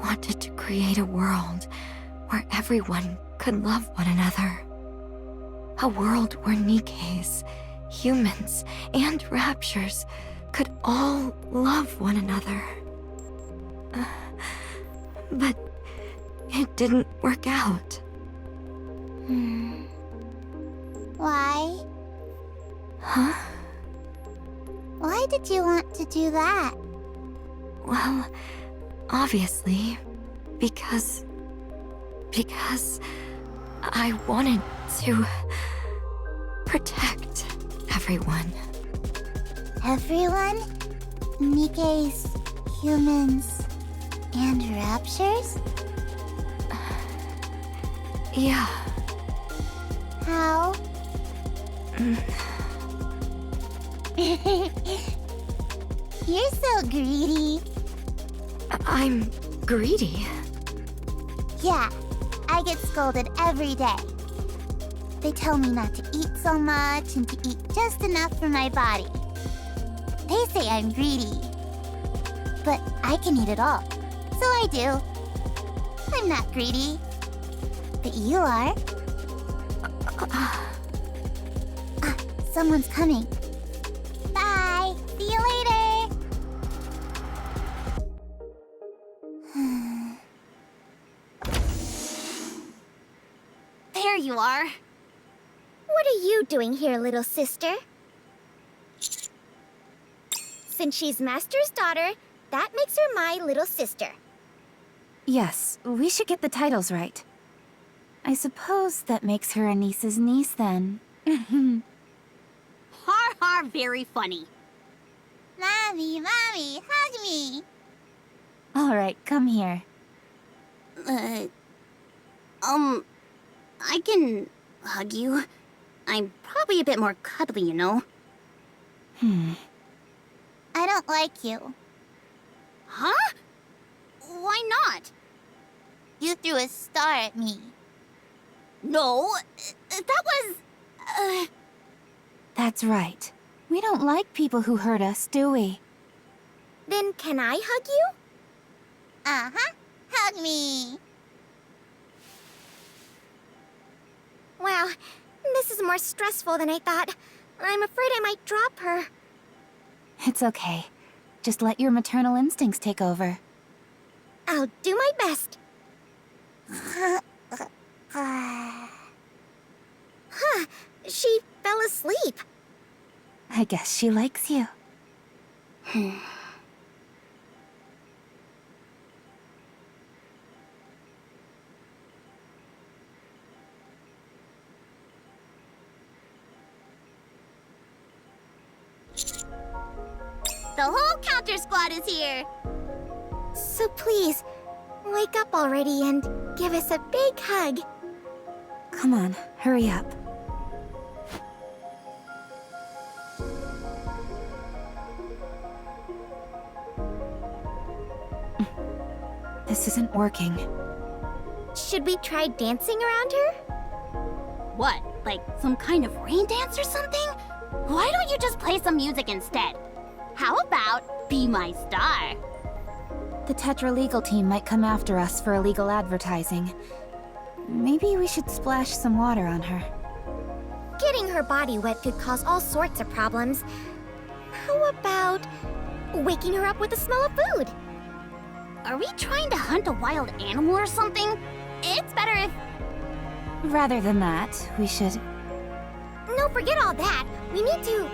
wanted to create a world where everyone could love one another. A world where Nikkes, humans, and raptures could all love one another. But it didn't work out. Why? Huh? Why did you want to do that? Well, obviously, because I wanted to protect everyone. Everyone? Nikkes, humans, and raptures? Yeah. How? You're so greedy. I'm greedy. Yeah, I get scolded every day. They tell me not to eat so much and to eat just enough for my body. They say I'm greedy. But I can eat it all, so I do. I'm not greedy. But you are. Someone's coming. Bye! See you later! There you are. What are you doing here, little sister? Since she's Master's daughter, that makes her my little sister. Yes, we should get the titles right. I suppose that makes her a niece's niece then. Har har, very funny. Mommy, hug me! All right, come here. I can hug you. I'm probably a bit more cuddly, you know. I don't like you. Huh? Why not? You threw a star at me. No, that was... That's right. We don't like people who hurt us, do we? Then can I hug you? Uh-huh. Hug me. Wow, this is more stressful than I thought. I'm afraid I might drop her. It's okay. Just let your maternal instincts take over. I'll do my best. Huh, she fell asleep. I guess she likes you. The whole counter squad is here. So please, wake up already and give us a big hug. Come on, hurry up. This isn't working. Should we try dancing around her? What, like some kind of rain dance or something? Why don't you just play some music instead? How about Be My Star? The Tetra legal team might come after us for illegal advertising. Maybe we should splash some water on her. Getting her body wet could cause all sorts of problems. How about waking her up with the smell of food? Are we trying to hunt a wild animal or something? It's better if... Rather than that, we should... No, forget all that. We need to...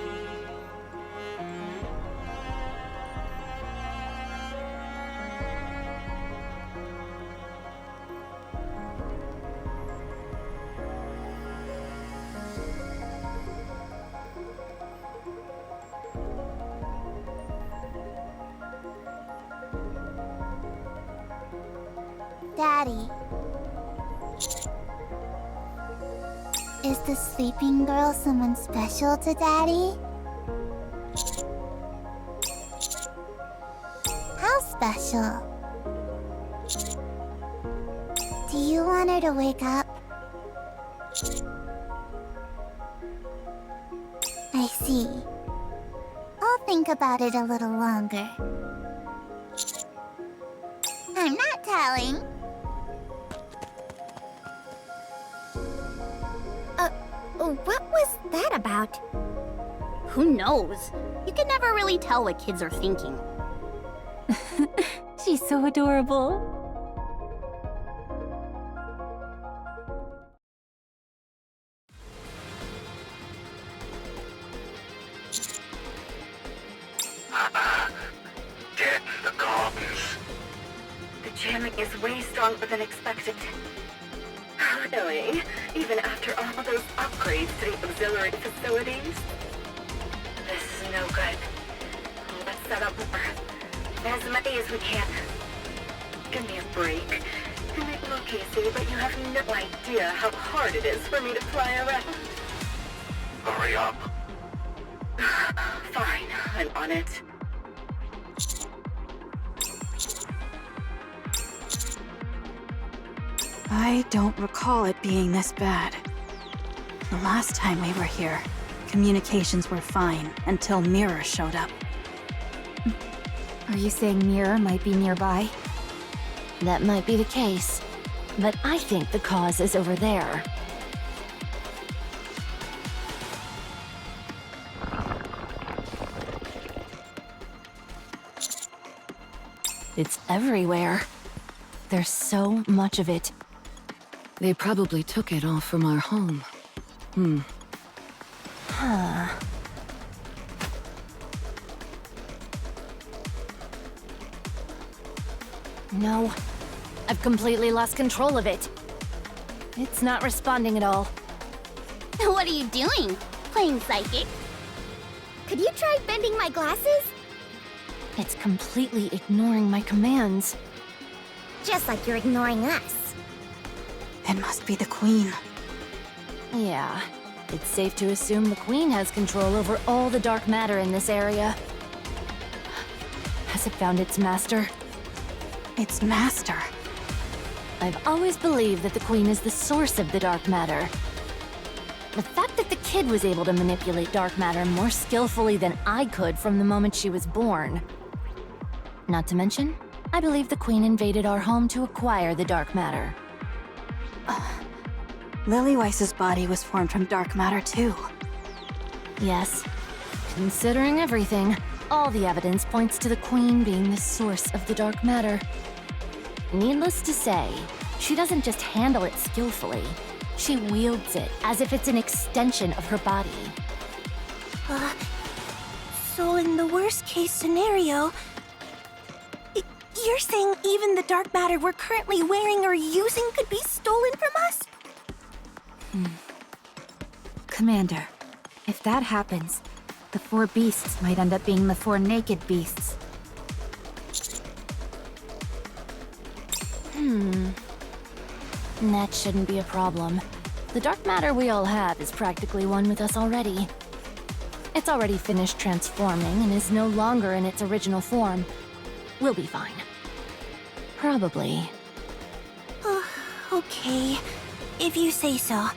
Daddy. Is the sleeping girl someone special to Daddy? How special? Do you want her to wake up? I see. I'll think about it a little longer. I'm not telling. What was that about? Who knows? You can never really tell what kids are thinking. She's so adorable. Get the gardens. The jamming is way stronger than expected. How annoying, even after all those upgrades to the auxiliary facilities. This is no good. Let's set up more. As many as we can. Give me a break. It may look easy, but you have no idea how hard it is for me to fly around. Hurry up. Fine, I'm on it. I don't recall it being this bad. The last time we were here, communications were fine until Mirror showed up. Are you saying Mirror might be nearby? That might be the case, but I think the cause is over there. It's everywhere. There's so much of it. They probably took it all from our home. Huh. No, I've completely lost control of it. It's not responding at all. What are you doing? Playing psychic? Could you try bending my glasses? It's completely ignoring my commands. Just like you're ignoring us. It must be the Queen. Yeah, it's safe to assume the Queen has control over all the dark matter in this area. Has it found its master? Its master. I've always believed that the Queen is the source of the dark matter. The fact that the kid was able to manipulate dark matter more skillfully than I could from the moment she was born. Not to mention, I believe the Queen invaded our home to acquire the dark matter. Lillyweiss's body was formed from dark matter too. Yes. Considering everything, all the evidence points to the Queen being the source of the dark matter. Needless to say, she doesn't just handle it skillfully. She wields it as if it's an extension of her body. So in the worst case scenario, you're saying even the dark matter we're currently wearing or using could be stolen from us? Commander, if that happens, the 4 beasts might end up being the 4 naked beasts. That shouldn't be a problem. The dark matter we all have is practically one with us already. It's already finished transforming and is no longer in its original form. We'll be fine. Probably. Okay. If you say so.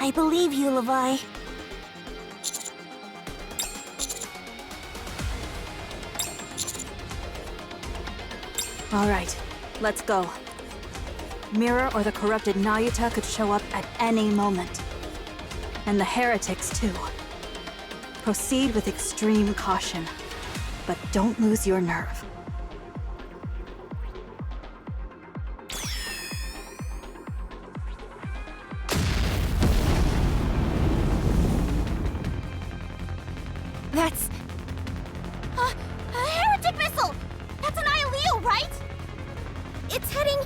I believe you, Levi. All right, let's go. Mirror or the corrupted Nayuta could show up at any moment. And the heretics, too. Proceed with extreme caution, but don't lose your nerve. That's... a heretic missile! That's an Leo, right? It's heading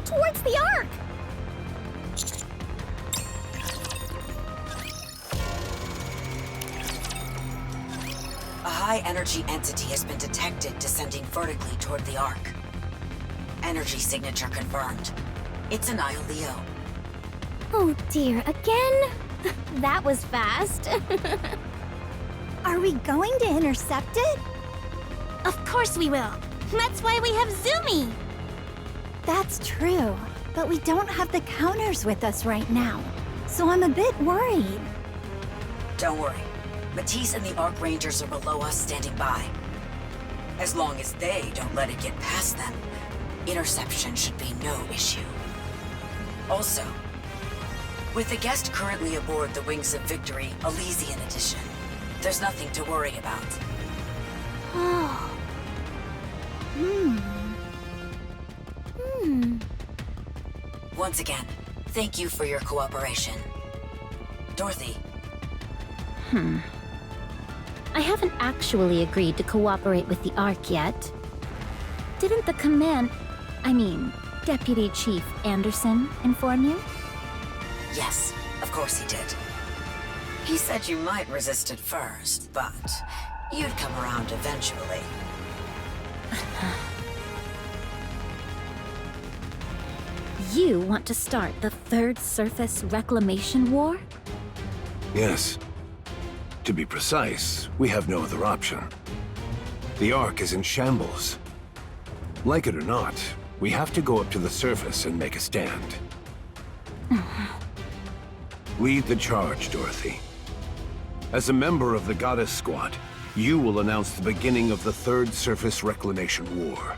towards the Ark! A high-energy entity has been detected descending vertically toward the Ark. Energy signature confirmed. It's an Leo. Oh dear, again? That was fast. Are we going to intercept it? Of course we will. That's why we have Zumi. That's true, but we don't have the counters with us right now, so I'm a bit worried. Don't worry. Matisse and the Ark Rangers are below us standing by. As long as they don't let it get past them, interception should be no issue. Also, with the guest currently aboard the Wings of Victory Elysian Edition, there's nothing to worry about. Oh. Once again, thank you for your cooperation. Dorothy. I haven't actually agreed to cooperate with the Ark yet. Didn't the Deputy Chief Anderson inform you? Yes, of course he did. He said you might resist at first, but you'd come around eventually. You want to start the Third Surface Reclamation War? Yes. To be precise, we have no other option. The Ark is in shambles. Like it or not, we have to go up to the surface and make a stand. Lead the charge, Dorothy. As a member of the Goddess Squad, you will announce the beginning of the Third Surface Reclamation War.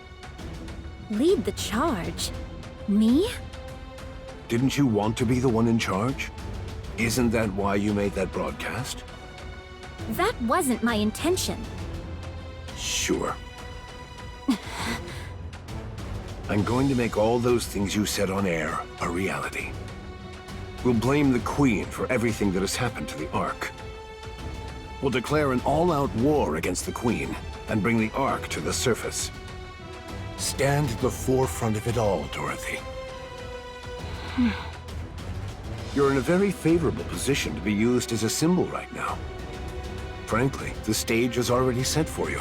Lead the charge? Me? Didn't you want to be the one in charge? Isn't that why you made that broadcast? That wasn't my intention. Sure. I'm going to make all those things you said on air a reality. We'll blame the Queen for everything that has happened to the Ark. We'll declare an all-out war against the Queen and bring the Ark to the surface. Stand at the forefront of it all, Dorothy. You're in a very favorable position to be used as a symbol right now. Frankly, the stage is already set for you.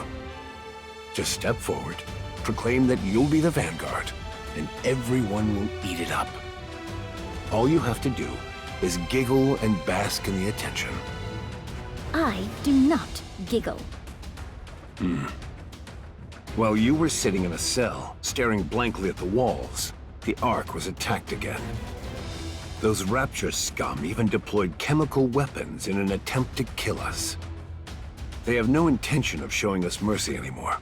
Just step forward, proclaim that you'll be the vanguard, and everyone will eat it up. All you have to do is giggle and bask in the attention. I do not giggle. While you were sitting in a cell, staring blankly at the walls, the Ark was attacked again. Those Rapture scum even deployed chemical weapons in an attempt to kill us. They have no intention of showing us mercy anymore.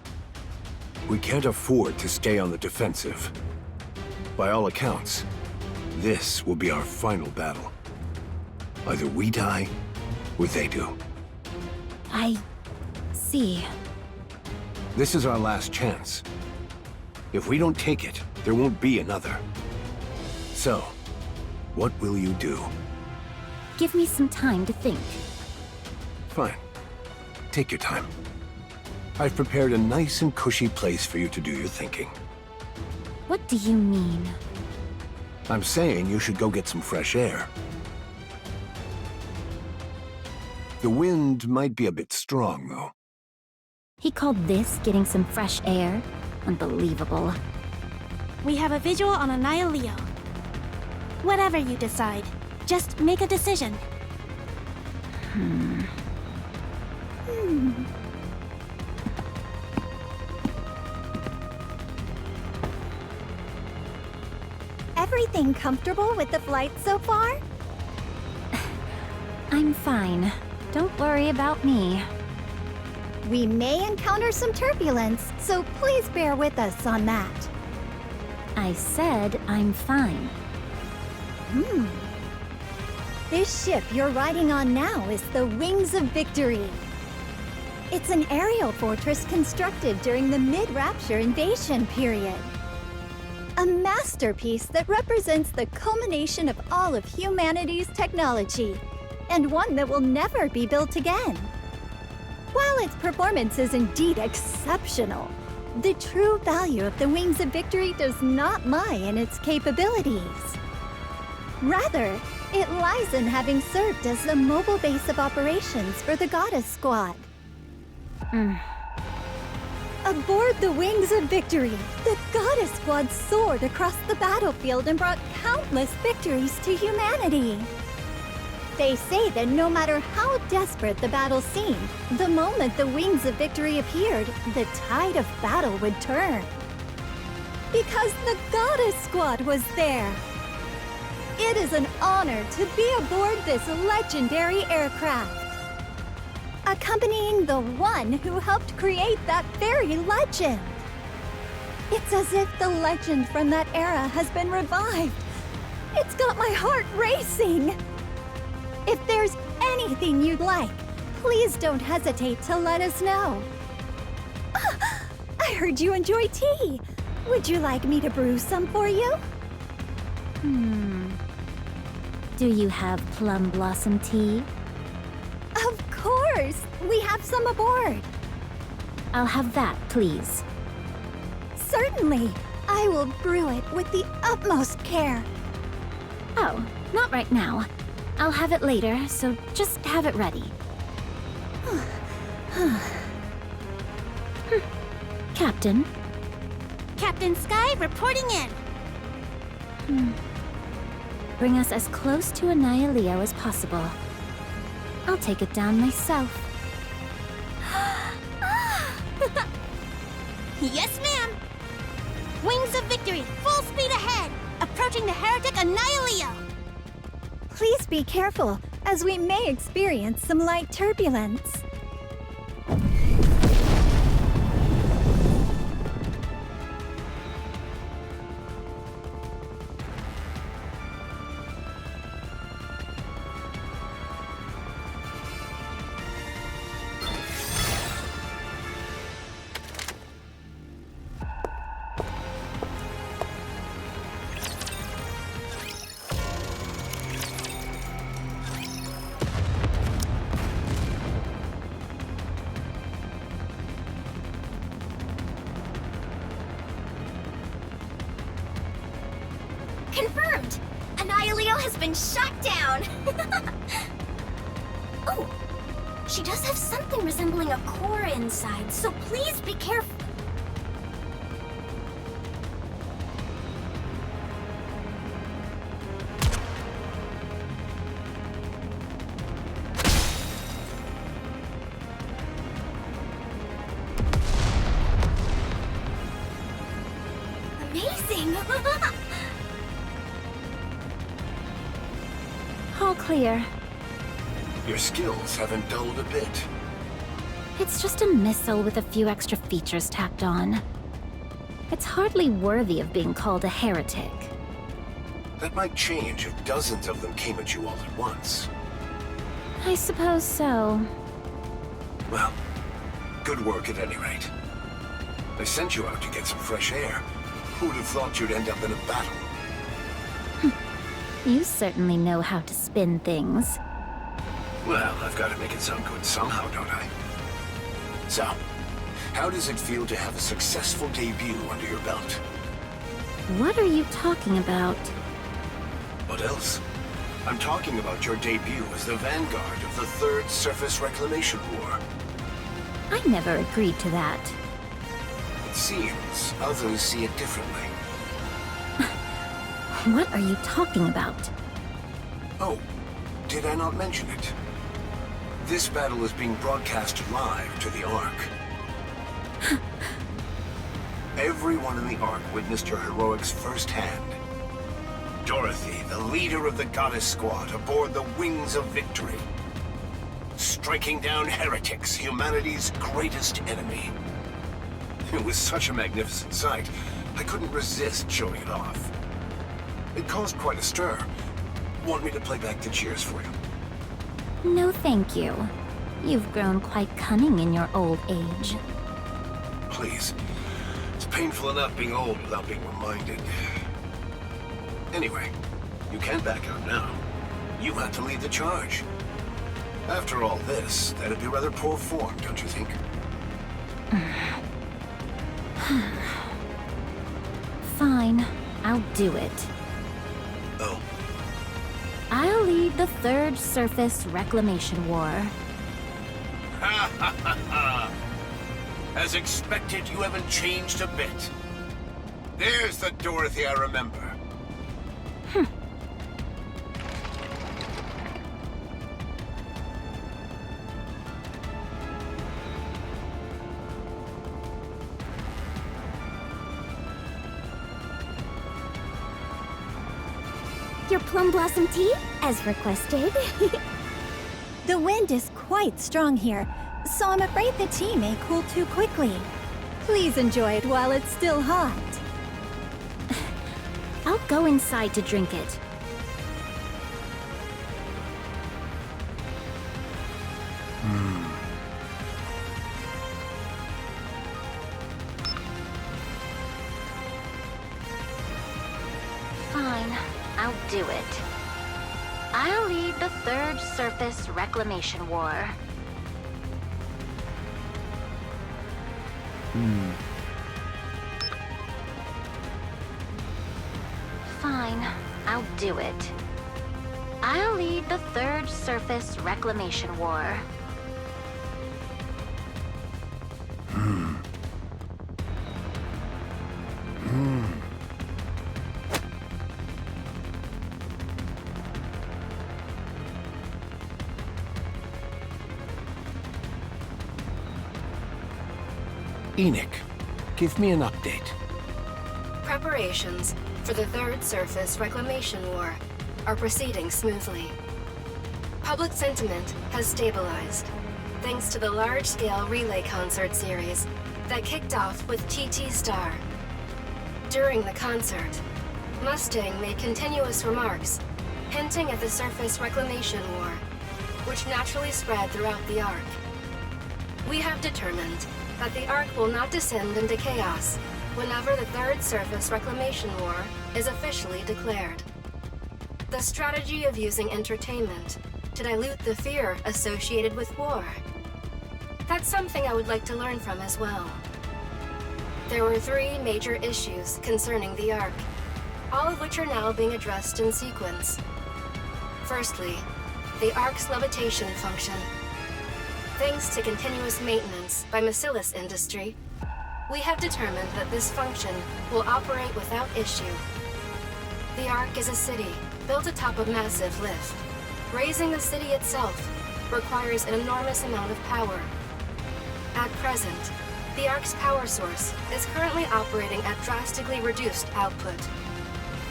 We can't afford to stay on the defensive. By all accounts, this will be our final battle. Either we die, or they do. I see. This is our last chance. If we don't take it, there won't be another. So, what will you do? Give me some time to think. Fine. Take your time. I've prepared a nice and cushy place for you to do your thinking. What do you mean? I'm saying you should go get some fresh air. The wind might be a bit strong, though. He called this getting some fresh air? Unbelievable. We have a visual on Anaya Leo. Whatever you decide, just make a decision. Everything comfortable with the flight so far? I'm fine. Don't worry about me. We may encounter some turbulence, so please bear with us on that. I said I'm fine. This ship you're riding on now is the Wings of Victory. It's an aerial fortress constructed during the mid-Rapture invasion period. A masterpiece that represents the culmination of all of humanity's technology, and one that will never be built again. While its performance is indeed exceptional, the true value of the Wings of Victory does not lie in its capabilities. Rather, it lies in having served as the mobile base of operations for the Goddess Squad. Aboard the Wings of Victory, the Goddess Squad soared across the battlefield and brought countless victories to humanity. They say that no matter how desperate the battle seemed, the moment the Wings of Victory appeared, the tide of battle would turn. Because the Goddess Squad was there. It is an honor to be aboard this legendary aircraft, accompanying the one who helped create that very legend. It's as if the legend from that era has been revived. It's got my heart racing. If there's anything you'd like, please don't hesitate to let us know. I heard you enjoy tea. Would you like me to brew some for you? Do you have plum blossom tea? Of course! We have some aboard. I'll have that, please. Certainly. I will brew it with the utmost care. Oh, not right now. I'll have it later, so just have it ready. Captain? Captain Sky reporting in. Bring us as close to Annihilio as possible. I'll take it down myself. Yes, ma'am. Wings of Victory, full speed ahead. Approaching the heretic Annihilio. Please be careful, as we may experience some light turbulence. Confirmed! Annihilio has been shot down! Oh! She does have something resembling a core inside, so please be careful. Amazing! All clear. Your skills haven't dulled a bit. It's just a missile with a few extra features tacked on. It's hardly worthy of being called a heretic. That might change if dozens of them came at you all at once. I suppose so. Well, good work at any rate. I sent you out to get some fresh air. Who'd have thought you'd end up in a battle? You certainly know how to spin things. Well, I've got to make it sound good somehow, don't I? So, how does it feel to have a successful debut under your belt? What are you talking about? What else? I'm talking about your debut as the vanguard of the Third Surface Reclamation War. I never agreed to that. It seems others see it differently. What are you talking about? Oh, did I not mention it? This battle is being broadcast live to the Ark. Everyone in the Ark witnessed your heroics firsthand. Dorothy, the leader of the Goddess Squad, aboard the Wings of Victory. Striking down heretics, humanity's greatest enemy. It was such a magnificent sight, I couldn't resist showing it off. It caused quite a stir. Want me to play back the cheers for you? No, thank you. You've grown quite cunning in your old age. Please. It's painful enough being old without being reminded. Anyway, you can back out now. You had to lead the charge. After all this, that'd be rather poor form, don't you think? Fine, I'll do it. Oh. I'll lead the Third Surface Reclamation War. Ha ha ha ha! As expected, you haven't changed a bit. There's the Dorothy I remember. Your plum blossom tea, as requested. The wind is quite strong here, so I'm afraid the tea may cool too quickly. Please enjoy it while it's still hot. I'll go inside to drink it. Fine, I'll do it. I'll lead the Third Surface Reclamation War. Fine, I'll do it. I'll lead the Third Surface Reclamation War. Enoch, give me an update. Preparations for the Third Surface Reclamation War are proceeding smoothly. Public sentiment has stabilized, thanks to the large-scale relay concert series that kicked off with TT Star. During the concert, Mustang made continuous remarks, hinting at the Surface Reclamation War, which naturally spread throughout the Ark. We have determined that the Ark will not descend into chaos whenever the Third Surface Reclamation War is officially declared. The strategy of using entertainment to dilute the fear associated with war. That's something I would like to learn from as well. There were 3 major issues concerning the Ark, all of which are now being addressed in sequence. Firstly, the Ark's levitation function. Thanks to continuous maintenance by Macillus Industry, we have determined that this function will operate without issue. The Ark is a city built atop a massive lift. Raising the city itself requires an enormous amount of power. At present, the Ark's power source is currently operating at drastically reduced output,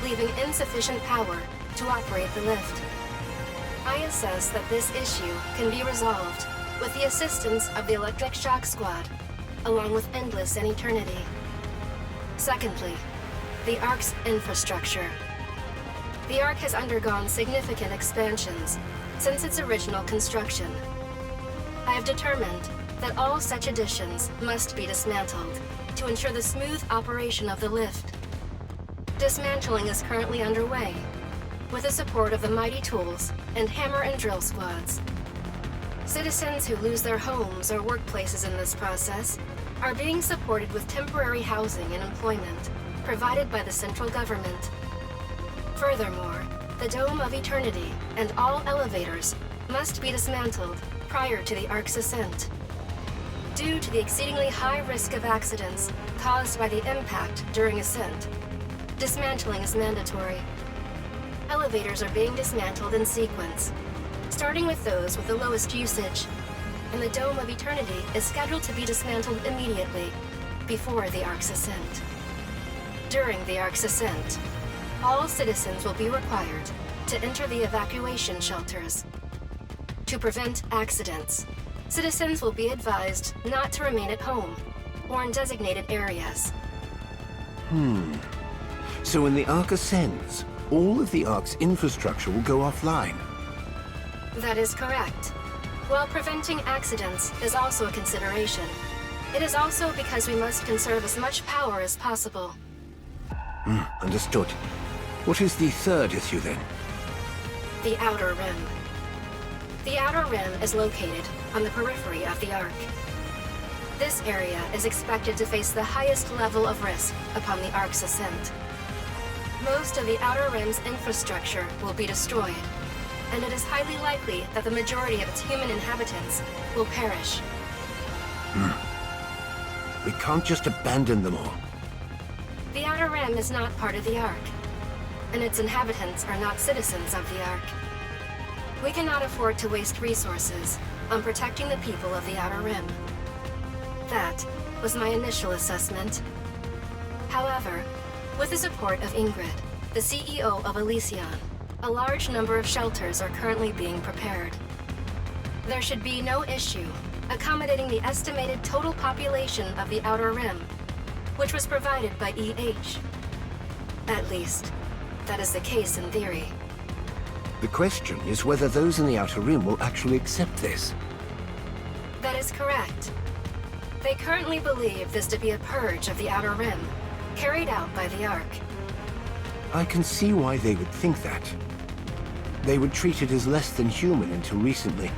leaving insufficient power to operate the lift. I assess that this issue can be resolved with the assistance of the Electric Shock Squad, along with Endless and Eternity. Secondly, the Ark's infrastructure. The Ark has undergone significant expansions since its original construction. I have determined that all such additions must be dismantled to ensure the smooth operation of the lift. Dismantling is currently underway, with the support of the Mighty Tools and Hammer and Drill squads. Citizens who lose their homes or workplaces in this process are being supported with temporary housing and employment provided by the central government. Furthermore, the Dome of Eternity and all elevators must be dismantled prior to the Ark's ascent. Due to the exceedingly high risk of accidents caused by the impact during ascent, dismantling is mandatory. Elevators are being dismantled in sequence, starting with those with the lowest usage, and the Dome of Eternity is scheduled to be dismantled immediately, before the Ark's ascent. During the Ark's ascent, all citizens will be required to enter the evacuation shelters. To prevent accidents, citizens will be advised not to remain at home or in designated areas. So when the Ark ascends, all of the Ark's infrastructure will go offline. That is correct. While preventing accidents is also a consideration, it is also because we must conserve as much power as possible. Understood. What is the third issue then? The Outer Rim. The Outer Rim is located on the periphery of the Ark. This area is expected to face the highest level of risk upon the Ark's ascent. Most of the Outer Rim's infrastructure will be destroyed, and it is highly likely that the majority of its human inhabitants will perish. We can't just abandon them all. The Outer Rim is not part of the Ark, and its inhabitants are not citizens of the Ark. We cannot afford to waste resources on protecting the people of the Outer Rim. That was my initial assessment. However, with the support of Ingrid, the CEO of Elysion, a large number of shelters are currently being prepared. There should be no issue accommodating the estimated total population of the Outer Rim, which was provided by EH. At least, that is the case in theory. The question is whether those in the Outer Rim will actually accept this. That is correct. They currently believe this to be a purge of the Outer Rim, carried out by the Ark. I can see why they would think that. They would treat it as less than human until recently.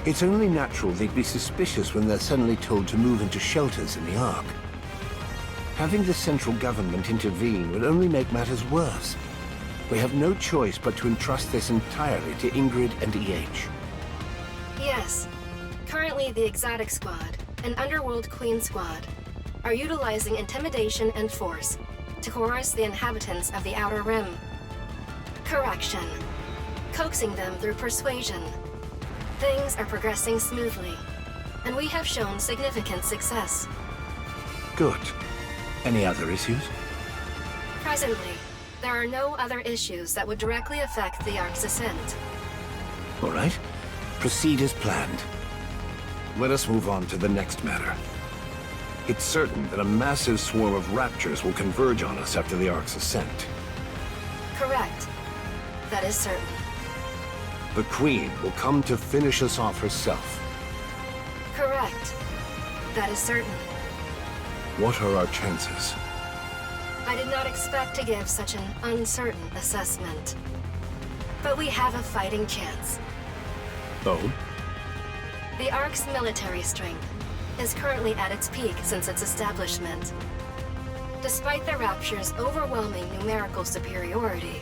It's only natural they'd be suspicious when they're suddenly told to move into shelters in the Ark. Having the central government intervene would only make matters worse. We have no choice but to entrust this entirely to Ingrid and EH. Yes. Currently, the Exotic Squad and Underworld Queen Squad are utilizing intimidation and force to coerce the inhabitants of the Outer Rim. Correction. Coaxing them through persuasion. Things are progressing smoothly, and we have shown significant success. Good. Any other issues? Presently, there are no other issues that would directly affect the Ark's ascent. All right. Proceed as planned. Let us move on to the next matter. It's certain that a massive swarm of raptors will converge on us after the Ark's ascent. Correct. That is certain. The Queen will come to finish us off herself. Correct. That is certain. What are our chances? I did not expect to give such an uncertain assessment. But we have a fighting chance. Oh? The Ark's military strength is currently at its peak since its establishment. Despite the Rapture's overwhelming numerical superiority,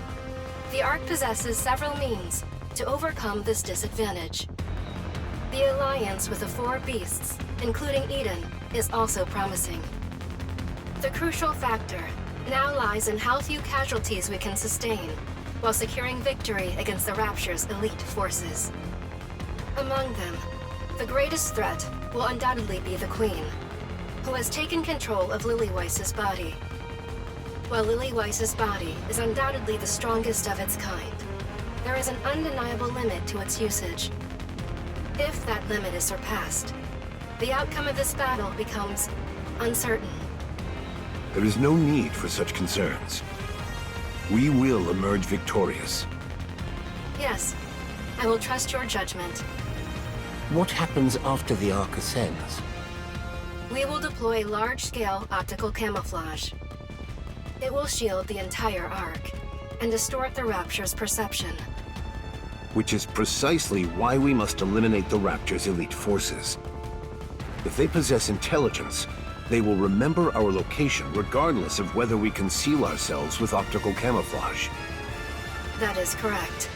the Ark possesses several means to overcome this disadvantage. The alliance with the four beasts, including Eden, is also promising. The crucial factor now lies in how few casualties we can sustain while securing victory against the Rapture's elite forces. Among them, the greatest threat will undoubtedly be the Queen, who has taken control of Lilyweiss's body. While Lilyweiss's body is undoubtedly the strongest of its kind, there is an undeniable limit to its usage. If that limit is surpassed, the outcome of this battle becomes uncertain. There is no need for such concerns. We will emerge victorious. Yes, I will trust your judgment. What happens after the Ark ascends? We will deploy large-scale optical camouflage. It will shield the entire Ark and distort the Rapture's perception. Which is precisely why we must eliminate the Rapture's elite forces. If they possess intelligence, they will remember our location regardless of whether we conceal ourselves with optical camouflage. That is correct.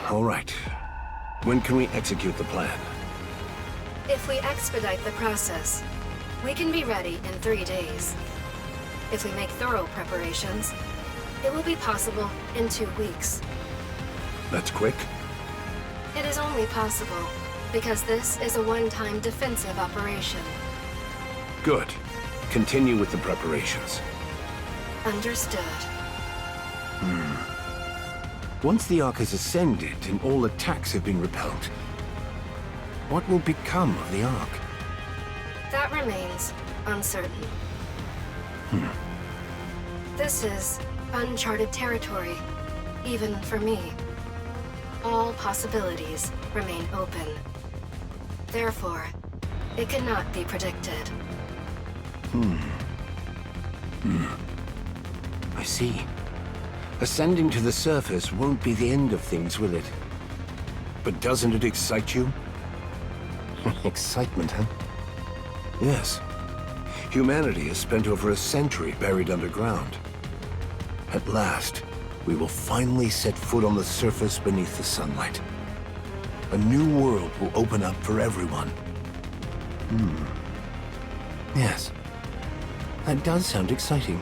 All right. When can we execute the plan? If we expedite the process, we can be ready in 3 days. If we make thorough preparations, it will be possible in 2 weeks. That's quick. It is only possible because this is a one-time defensive operation. Good. Continue with the preparations. Understood. Once the Ark has ascended and all attacks have been repelled, what will become of the Ark? That remains uncertain. This is uncharted territory, even for me. All possibilities remain open. Therefore, it cannot be predicted. I see. Ascending to the surface won't be the end of things, will it? But doesn't it excite you? Excitement, huh? Yes. Humanity has spent over a century buried underground. At last, we will finally set foot on the surface beneath the sunlight. A new world will open up for everyone. Yes. That does sound exciting.